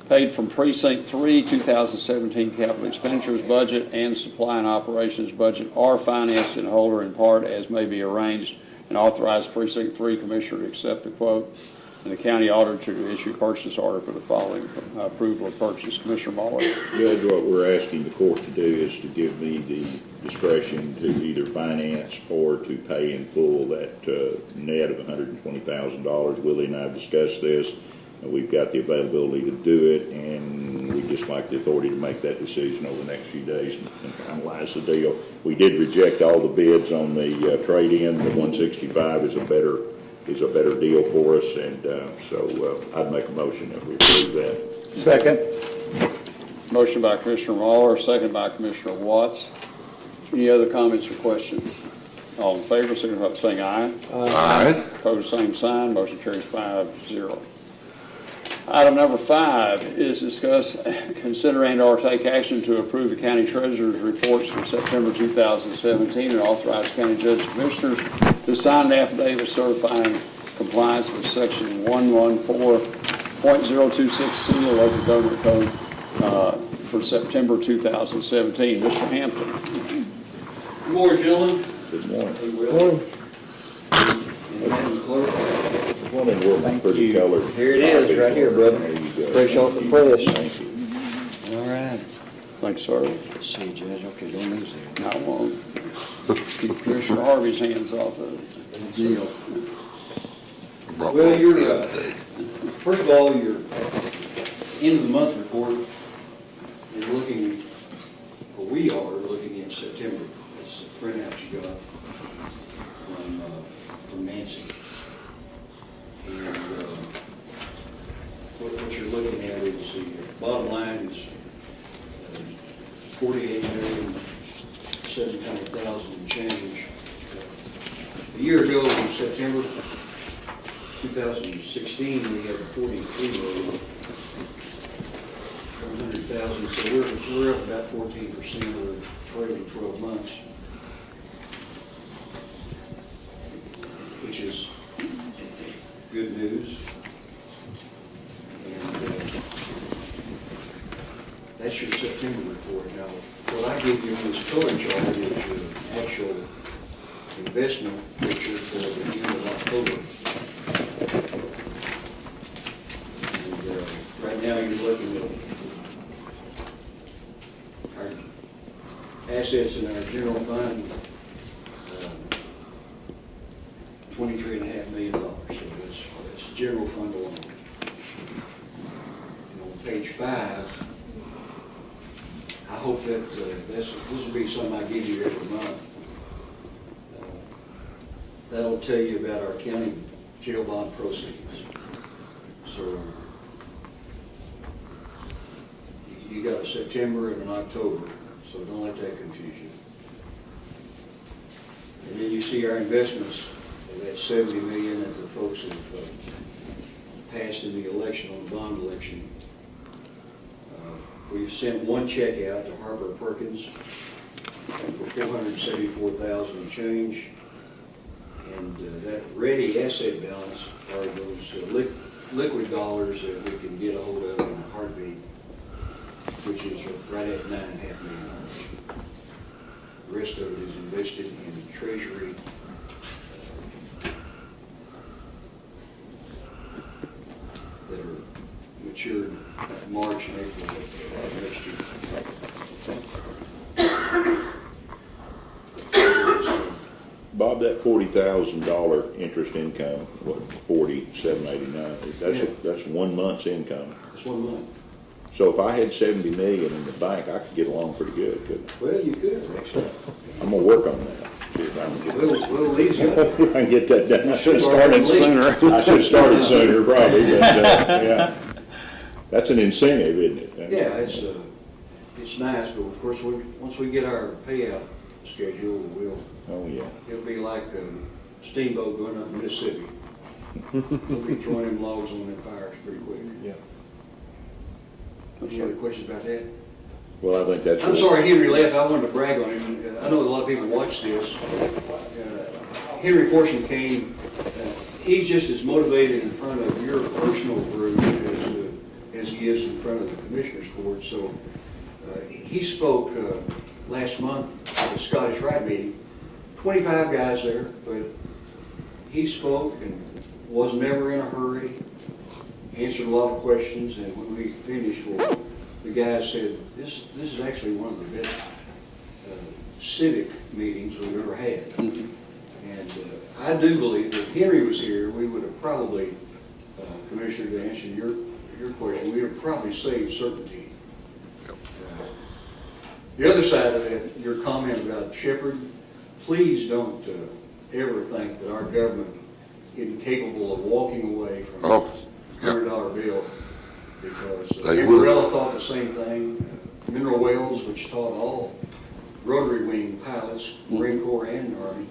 paid from Precinct 3 2017 capital expenditures budget and supply and operations budget, or financed in whole or in part as may be arranged, and authorize Precinct 3 Commissioner to accept the quote and the county auditor to issue purchase order for the following approval of purchase. Commissioner Muller. Judge, what we're asking the court to do is to give me the discretion to either finance or to pay in full that net of $120,000. Willie and I have discussed this, and we've got the availability to do it, and we'd just like the authority to make that decision over the next few days and finalize the deal. We did reject all the bids on the trade-in. The 165 is a better deal for us, and so I'd make a motion that we approve that. Second. Motion by Commissioner Muller, second by Commissioner Watts. Any other comments or questions? All in favor, signify by saying aye. Aye. Opposed, same sign. Motion carries 5-0. Item number 5 is discuss, consider, and/or take action to approve the county treasurer's reports for September 2017 and authorize county judge and commissioners to sign an affidavit certifying compliance with section 114.026C of the local government code for September 2017. Mr. Hampton. Good morning, gentlemen. Good morning. Hey, Will. Madam Clerk. One of them were pretty colored. Here it is, right here, brother. There you go. Fresh off the press. Thank you. All right. Thanks, sir. Let's see, Judge. Okay, don't lose that. I won't. Keep Commissioner Harvey's hands off of it. Deal. Brought Well, one you're, the other day. first of all, your end of the month report is looking, or we are looking at September. That's the printout you got from Nancy. And what you're looking at is the bottom line is $48,700,000 and change. A year ago in September 2016, we had $43,100,000. So we're up about 14% over the trailing 12 months, which is good news. And that's your September report. Now, what I give you in this color chart is your actual investment picture for the end of October. And right now you're looking at our assets in our general fund, $23.5 million. So that's general fund alone. And on page 5, I hope that this will be something I give you every month. That'll tell you about our county jail bond proceeds. So you got a September and an October, so don't let that confuse you. And then you see our investments, that $70 million that the folks have passed in the election, on the bond election. We've sent one check out to Harper Perkins for $474,000 and change. And that ready asset balance are those liquid dollars that we can get a hold of in a heartbeat, which is right at $9.5 million. The rest of it is invested in the Treasury. That are matured March and April of next year. Bob, that $40,000 interest income, what, $47.89, that's 1 month's income. It's 1 month. So if I had $70 million in the bank, I could get along pretty good, couldn't I? Well, you could, actually. I'm gonna work on that. See if I can get We'll ease you. I can get that done. Should have started sooner. I should have started sooner, probably, but, yeah. That's an incentive, isn't it? Yeah, it's nice, but of course, once we get our payout schedule, Oh, yeah. it'll be like a steamboat going up the Mississippi. We'll be throwing them logs on them fires pretty quick. Yeah. Any other questions about that? Well, I think that's. I'm sorry Henry left. I wanted to brag on him. I know a lot of people watch this. Henry Fortune came. He's just as motivated in front of your personal group as he is in front of the Commissioners Court. So he spoke last month at the Scottish Rite meeting. 25 guys there, but he spoke and was never in a hurry. Answered a lot of questions, and when we finished, the guys said, this is actually one of the best civic meetings we've ever had. And I do believe that if Henry was here, we would have probably, Commissioner, to answer your question, we would have probably saved certainty. The other side of that, your comment about Shepherd, please don't ever think that our government is incapable of walking away from $100 bill, because Amarillo thought the same thing. Mineral Wells, which taught all rotary wing pilots, Marine Corps and Army,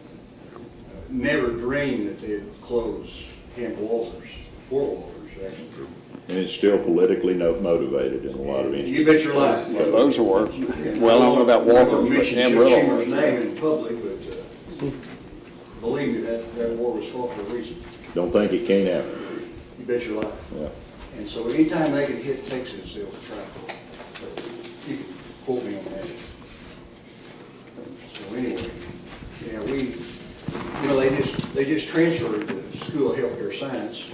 never dreamed that they'd close Camp Walters, Fort Walters, actually. And it's still politically motivated in a lot of instances. You bet your life. Well, those will work. Well, I don't know about Walters, but Amarillo. Schumer's name in public, but believe me, that war was fought for a reason. Don't think it can't happen. You bet your life. Yeah. And so anytime they can hit Texas, they'll try for it. You can quote me on that. So anyway, yeah, they just transferred the School of Healthcare Science,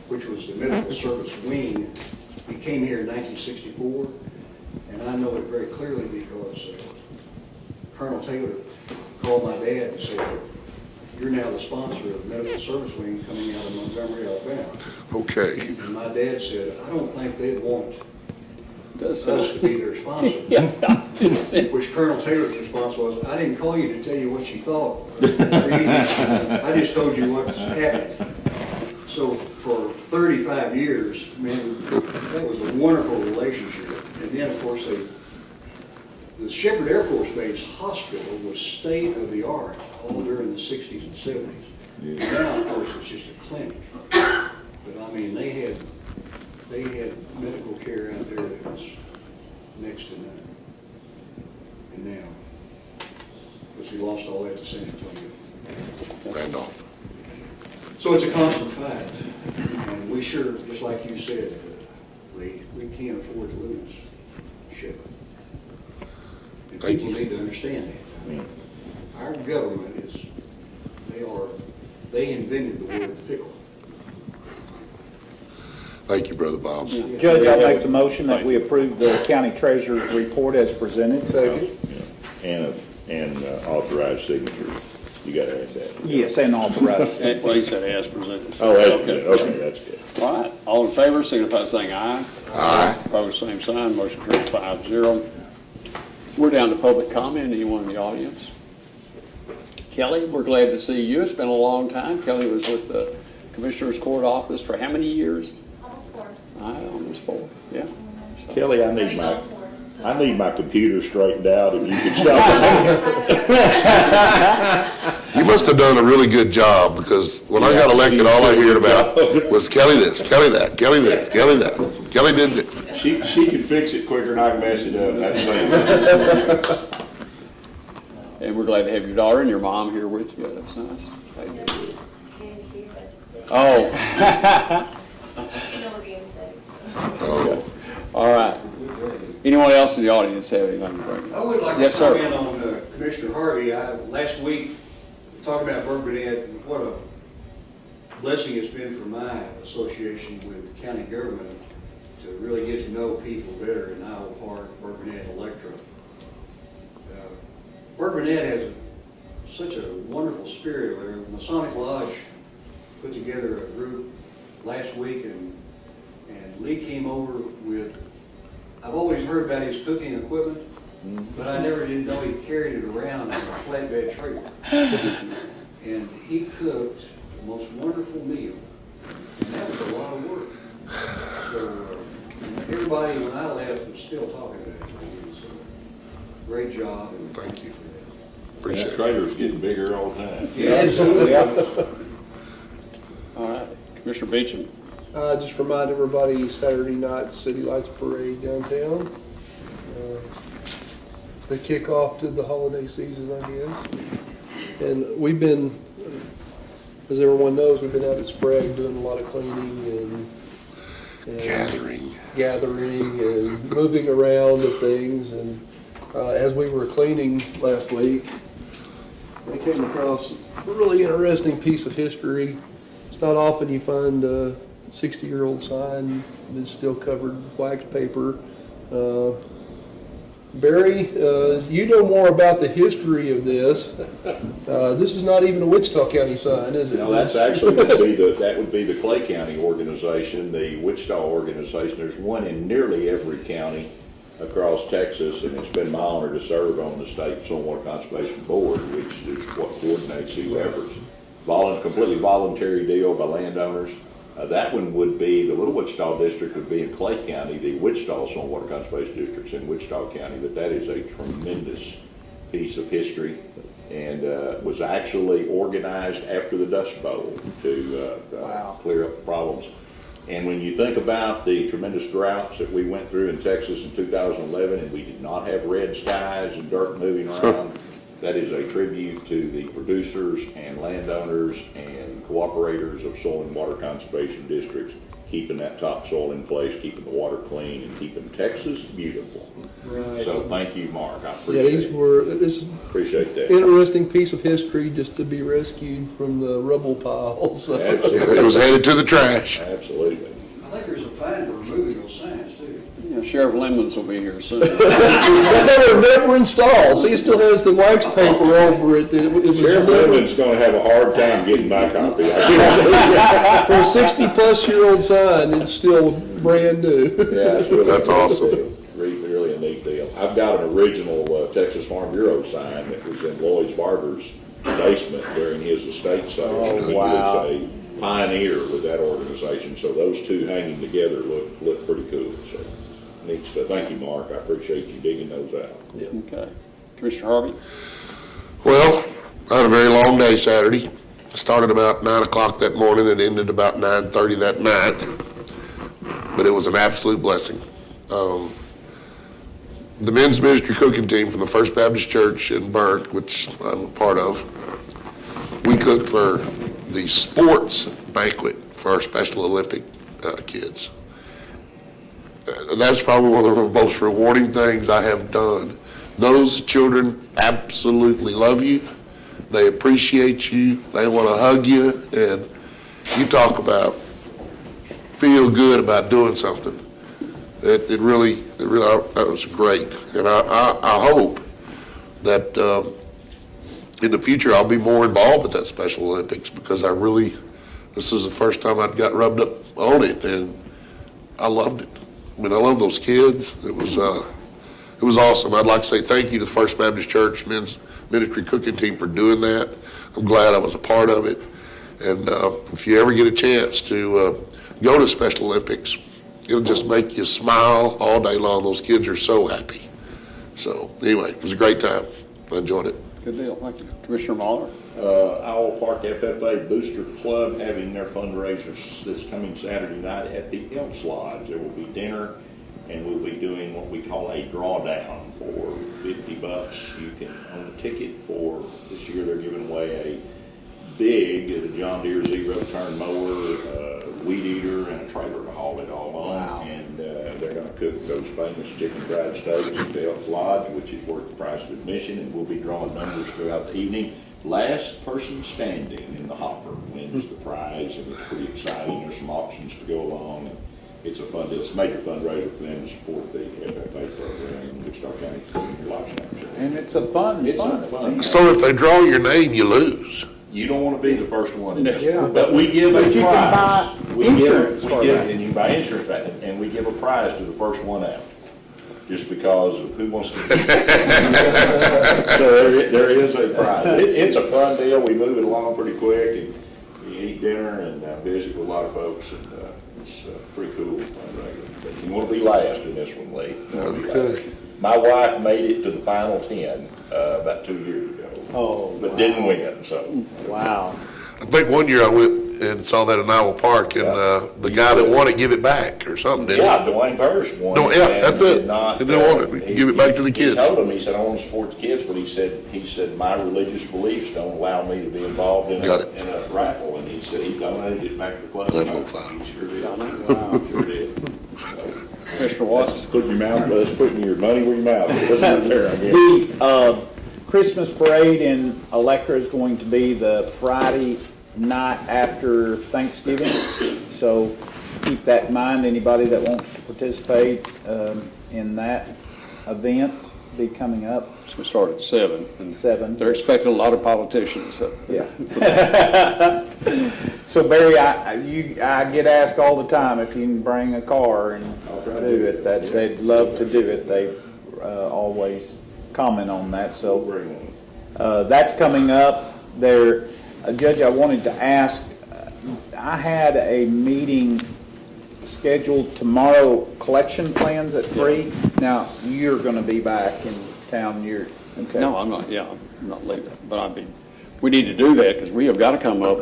which was the medical service wing. He came here in 1964, and I know it very clearly because Colonel Taylor called my dad and said, "You're now the sponsor of the medical service wing coming out of Montgomery, Alabama." Okay. And my dad said, "I don't think they'd want Does us to be their sponsor." Which Colonel Taylor's response was, "I didn't call you to tell you what you thought. I just told you what's happening." So for 35 years, man, that was a wonderful relationship. And then, of course, the Shepherd Air Force Base Hospital was state-of-the-art all during the 60s and 70s. Yeah. Now, of course, it's just a clinic. But, I mean, they had medical care out there that was next to none. And now, because we lost all that to San Antonio. Randolph. So it's a constant fight. And we sure, just like you said, Lee, we can't afford to lose Shepherd. And people need to understand that. I mean, our government they invented the word fickle. Thank you, Brother Bob. Judge, I'll make the motion that we approve the county treasurer's report as presented. Second. And authorized signatures. You got to add that. Yes, and authorized. Well, he said as presented. Oh, okay, that's good. All right, all in favor, signify by saying aye. Aye. Opposed, same sign, motion carried 5-0. We're down to public comment. Anyone in the audience? Kelly, we're glad to see you. It's been a long time. Kelly was with the Commissioner's Court office for how many years? Almost 4. Almost 4, yeah. So, Kelly, I need my I need my computer straightened out, if you could stop. You must have done a really good job, because when I got elected, all I heard about was Kelly this, Kelly that, Kelly this, Kelly that. Kelly did this. She can fix it quicker than I can mess it up, that's saying. And we're glad to have your daughter and your mom here with you. That's nice. Thank you. Oh. Oh. All right. Anyone else in the audience have anything to bring up? I would like Yes, to sir. comment on Commissioner Harvey. Last week, talking about Bourbonnais, what a blessing it's been for my association with county government to really get to know people better in Iowa Park, Bourbonnais, and Electra. Bourbonnais has such a wonderful spirit over there. Masonic Lodge put together a group last week, and Lee came over with, I've always heard about his cooking equipment, but I never did know he carried it around on a flatbed trailer. And he cooked the most wonderful meal, and that was a lot of work. So everybody, when I left, was still talking about it. So great job. And Thank you. That Appreciate it. trailer's getting bigger all the time. yeah, absolutely. All right. Commissioner Beecham. Just remind everybody, Saturday night, City Lights Parade downtown. The kickoff to the holiday season, I guess. And we've been, as everyone knows, we've been out at Sprague doing a lot of cleaning and gathering and moving around the things. And as we were cleaning last week, I came across a really interesting piece of history. It's not often you find a 60-year-old sign that's still covered with wax paper. Barry, you know more about the history of this. This is not even a Wichita County sign, is it? No, that's actually that would be the Clay County organization, the Wichita organization. There's one in nearly every county across Texas, and it's been my honor to serve on the State Stormwater Conservation Board, which is what coordinates the efforts. Completely voluntary deal by landowners. That one would be, the Little Wichita District would be in Clay County, the Wichita Stormwater Conservation District's in Wichita County, but that is a tremendous piece of history, and was actually organized after the Dust Bowl to clear up the problems. And when you think about the tremendous droughts that we went through in Texas in 2011, and we did not have red skies and dirt moving around, that is a tribute to the producers and landowners and cooperators of soil and water conservation districts, keeping that topsoil in place, keeping the water clean, and keeping Texas beautiful. Right. So thank you, Mark. I appreciate This is appreciate that. interesting piece of history just to be rescued from the rubble piles. Absolutely. It was headed to the trash. Absolutely. I think there's a fine for removing those signs, too. Yeah, Sheriff Lemons will be here soon. They were never installed, so he still has the wax paper over it. It was Sheriff never, Lemon's going to have a hard time getting my copy. for a 60-plus-year-old sign, it's still brand new. Yeah, it's really That's a neat awesome. deal. Really a neat deal. I've got an original Texas Farm Bureau sign that was in Lloyd's Barber's basement during his estate sale. Oh, He wow. was a pioneer with that organization, so those two hanging together look pretty cool. So neat stuff. Thank you, Mark. I appreciate you digging those out. Okay. Commissioner Harvey? Well, I had a very long day Saturday. Started about 9 o'clock that morning and ended about 9:30 that night. But it was an absolute blessing. The men's ministry cooking team from the First Baptist Church in Burke, which I'm a part of, we cooked for the sports banquet for our Special Olympic kids. That's probably one of the most rewarding things I have done. Those children absolutely love you. They appreciate you. They want to hug you. And you talk about feel good about doing something. It really, that was great. And I hope that in the future I'll be more involved with that Special Olympics, because this is the first time I'd got rubbed up on it, and I loved it. I mean, I love those kids. It was awesome. I'd like to say thank you to the First Baptist Church Men's Ministry Cooking Team for doing that. I'm glad I was a part of it. And if you ever get a chance to go to Special Olympics, it'll just make you smile all day long. Those kids are so happy. So anyway, it was a great time. I enjoyed it. Good deal. Thank you. Commissioner Mahler? Owl Park FFA Booster Club having their fundraisers this coming Saturday night at the Elks Lodge. There will be dinner, and we'll be doing what we call a drawdown for $50. You can own a ticket for, this year they're giving away a big John Deere zero-turn mower, weed eater, and a trailer to haul it all on. Wow. And they're going to cook those famous chicken fried steaks at the Elks Lodge, which is worth the price of admission, and we'll be drawing numbers throughout the evening. Last person standing in the hopper wins the prize, and it's pretty exciting. There's some auctions to go along, and it's a major fundraiser for them to support the FFA program in Wichita County Community Life Championship. And it's a fun. So if they draw your name, you lose. You don't want to be the first one in this, Yeah. but we give But a you can prize. buy insurance for that. And you can buy insurance for that, and we give a prize to the first one out, just because of who wants to. So there is a prize. It's a fun deal. We move it along pretty quick, and we eat dinner and visit with a lot of folks, and it's pretty cool fundraiser. But you want to be last in this one, Lee. You wanna be last. My wife made it to the final 10 about 2 years ago. Oh, But didn't win, so. wow. I think one year I went and saw that in Iowa Park, and the guy that won it give it back or something, didn't Yeah, Dwayne Burris won. No, it yeah, and that's it. did not, He didn't want it. Give it back to the kids. He told him, he said, I want to support the kids, but he said, my religious beliefs don't allow me to be involved in Got it. a raffle, and he said he donated it back to the club. Level 5. He sure did. Wow, sure did. Commissioner Watts? That's putting your money where your mouth is. That's there, I guess. The Christmas parade in Electra is going to be the Friday night after Thanksgiving. So keep that in mind. Anybody that wants to participate in that event be coming up. It's going to start at 7. And 7. they're expecting a lot of politicians. Yeah. So Barry, I get asked all the time if you can bring a car and do it. That they'd love to do it. They always comment on that. So that's coming up. There, Judge, I wanted to ask. I had a meeting scheduled tomorrow. Collection plans at 3. Now you're going to be back in town. You're okay. No, I'm not. Yeah, I'm not leaving. But we need to do that because we have got to come up.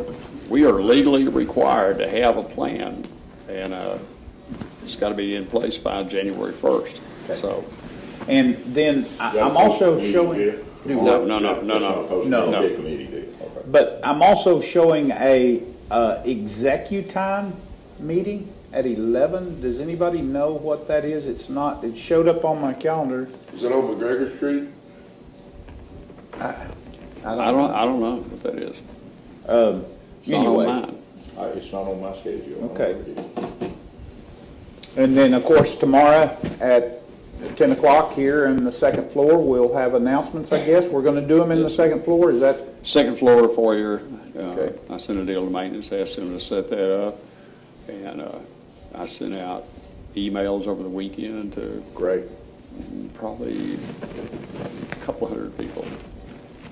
We are legally required to have a plan, and it's got to be in place by January 1st. Okay. So, and then I'm also showing. No. But I'm also showing a executime meeting at 11. Does anybody know what that is? It's not. It showed up on my calendar. Is it on McGregor Street? I don't know what that is. It's Anyway. not on mine. It's not on my schedule. Okay. And then, of course, tomorrow at 10 o'clock here in the second floor, we'll have announcements, I guess. We're going to do them in the second floor. Is that? Second floor foyer. Okay. I sent a deal to maintenance, asked them to set that up, and I sent out emails over the weekend to Great. probably a couple hundred people.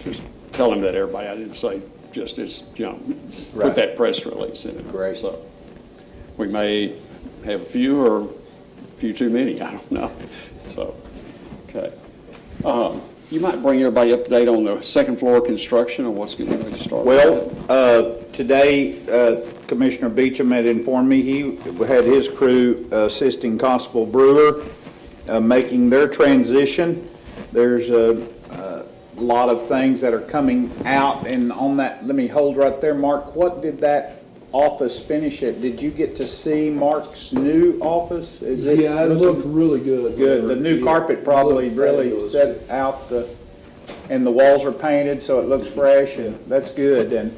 Just tell them that everybody, I didn't say just as, Right. put that press release in it. Great. So we may have a few or a few too many, I don't know. So, okay. You might bring everybody up to date on the second floor construction and what's getting ready to start. Well, today, Commissioner Beecham had informed me he had his crew assisting Constable Brewer making their transition. There's a lot of things that are coming out, and on that, let me hold right there, Mark. What did that office finish at? Did you get to see Mark's new office? Is it? Yeah, it looked really good. Good. The new carpet probably looked really fabulous. set out and the walls are painted, so it looks fresh, and that's good, and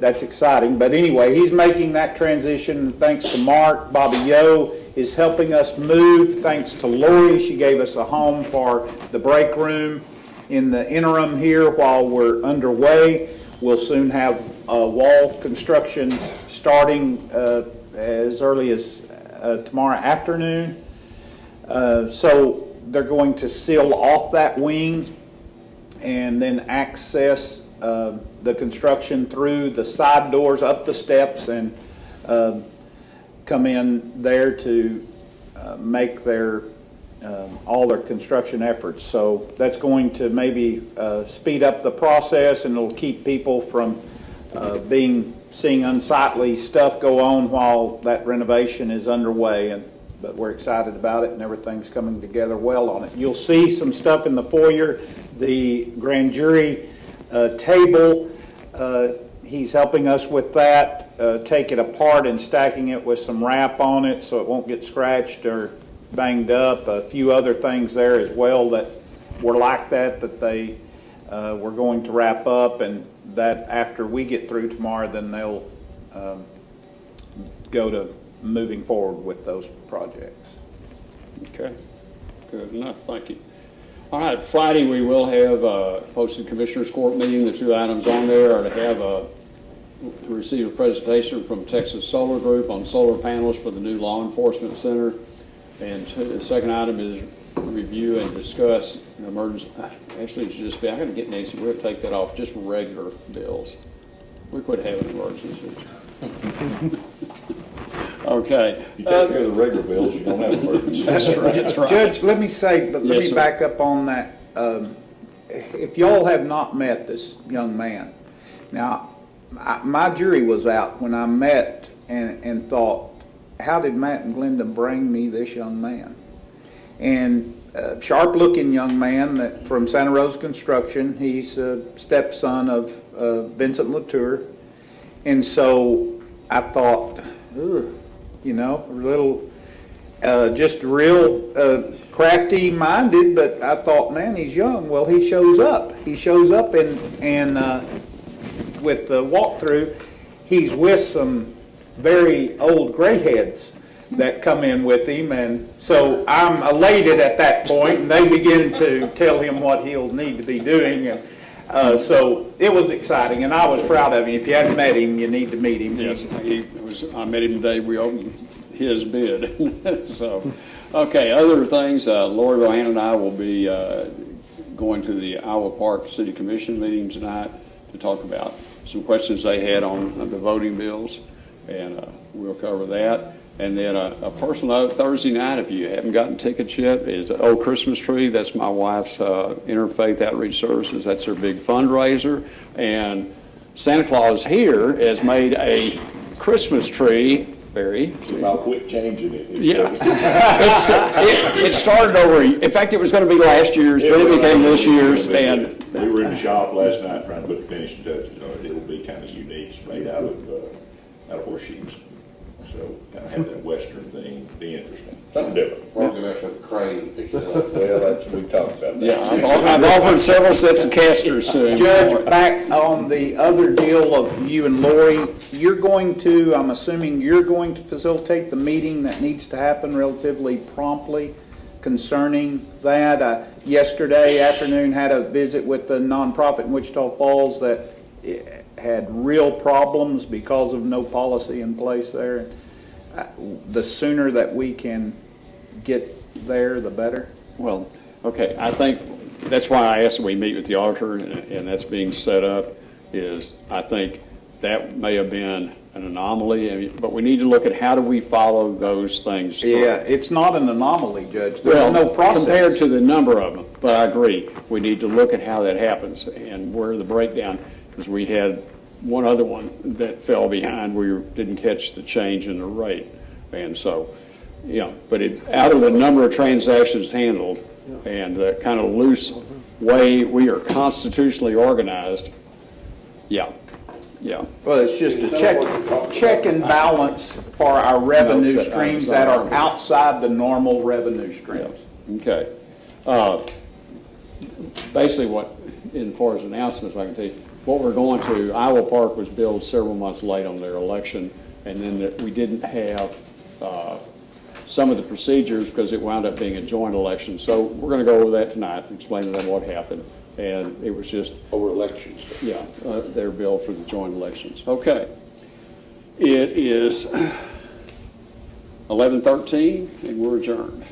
that's exciting. But anyway, he's making that transition thanks to Mark. Bobby Yo is helping us move thanks to Lori. She gave us a home for the break room in the interim here while we're underway. We'll soon have wall construction starting as early as tomorrow afternoon. So they're going to seal off that wing and then access the construction through the side doors, up the steps, and come in there to make their all their construction efforts. So that's going to maybe speed up the process, and it'll keep people from seeing unsightly stuff go on while that renovation is underway. But we're excited about it, and everything's coming together well on it. You'll see some stuff in the foyer, the grand jury table. He's helping us with that, take it apart and stacking it with some wrap on it so it won't get scratched or banged up. A few other things there as well that were like that they were going to wrap up, and that after we get through tomorrow, then they'll go to moving forward with those projects. Okay, good enough, thank you. All right, Friday we will have a posted Commissioners Court meeting. The two items on there are to receive a presentation from Texas Solar Group on solar panels for the new law enforcement center. And the second item is review and discuss an emergency. Actually, it should just be, I gotta get Nancy, we're gonna take that off, just regular bills. We quit having emergencies. Okay. You take care of the regular bills, you don't have emergencies. That's right. Judge, let me say, but let Yes, me sir. back up on that. If y'all have not met this young man, now, my jury was out when I met and thought, how did Matt and Glenda bring me this young man? And sharp-looking young man from Santa Rosa Construction. He's a stepson of Vincent Latour. And so I thought, you know, a little, just real crafty-minded, but I thought, man, he's young. Well, he shows up. He shows up and with the walkthrough, he's with some very old gray heads that come in with him, and so I'm elated at that point, and they begin to tell him what he'll need to be doing, and so it was exciting, and I was proud of him. If you hadn't met him, you need to meet him. Yes, I met him today. We opened his bid. So, okay, other things. Lori Bohannon and I will be going to the Iowa Park City Commission meeting tonight to talk about some questions they had on the voting bills, and we'll cover that. And then a personal note, Thursday night, if you haven't gotten tickets yet, is Old Christmas Tree. That's my wife's Interfaith Outreach Services. That's their big fundraiser. And Santa Claus here has made a Christmas tree. Barry. So I'll quit changing it. Yeah. It started over. In fact, it was going to be last year's, then it became this year's. And we were in the shop last night trying to put the finishing touches on it. It'll be kind of unique. It's made out of horseshoes. So kind of have that Western thing, be interesting. Something different. We're going to have a crane pick it up. Well, we've talked about that. yeah, I've offered several sets of casters to him. Judge, back on the other deal of you and Lori, I'm assuming you're going to facilitate the meeting that needs to happen relatively promptly concerning that. Yesterday afternoon had a visit with the nonprofit in Wichita Falls that had real problems because of no policy in place there. The sooner that we can get there, the better. Well, okay, I think that's why I asked that we meet with the auditor, and that's being set up, is I think that may have been an anomaly, but we need to look at how do we follow those things through. Yeah, it's not an anomaly, Judge. There's no process. Compared to the number of them, but I agree. We need to look at how that happens and where the breakdown, because we had one other one that fell behind. We didn't catch the change in the rate. And so, yeah, but out of the number of transactions handled and the kind of loose way we are constitutionally organized, yeah. Well, it's just a check and balance for our revenue streams that are outside the normal revenue streams. Okay. Basically what, as far as announcements, I can tell you, what we're going to, Iowa Park was billed several months late on their election, and then we didn't have some of the procedures because it wound up being a joint election. So we're going to go over that tonight and explain to them what happened. And it was just... Over elections. Yeah, their bill for the joint elections. Okay. It is 11:13, and we're adjourned.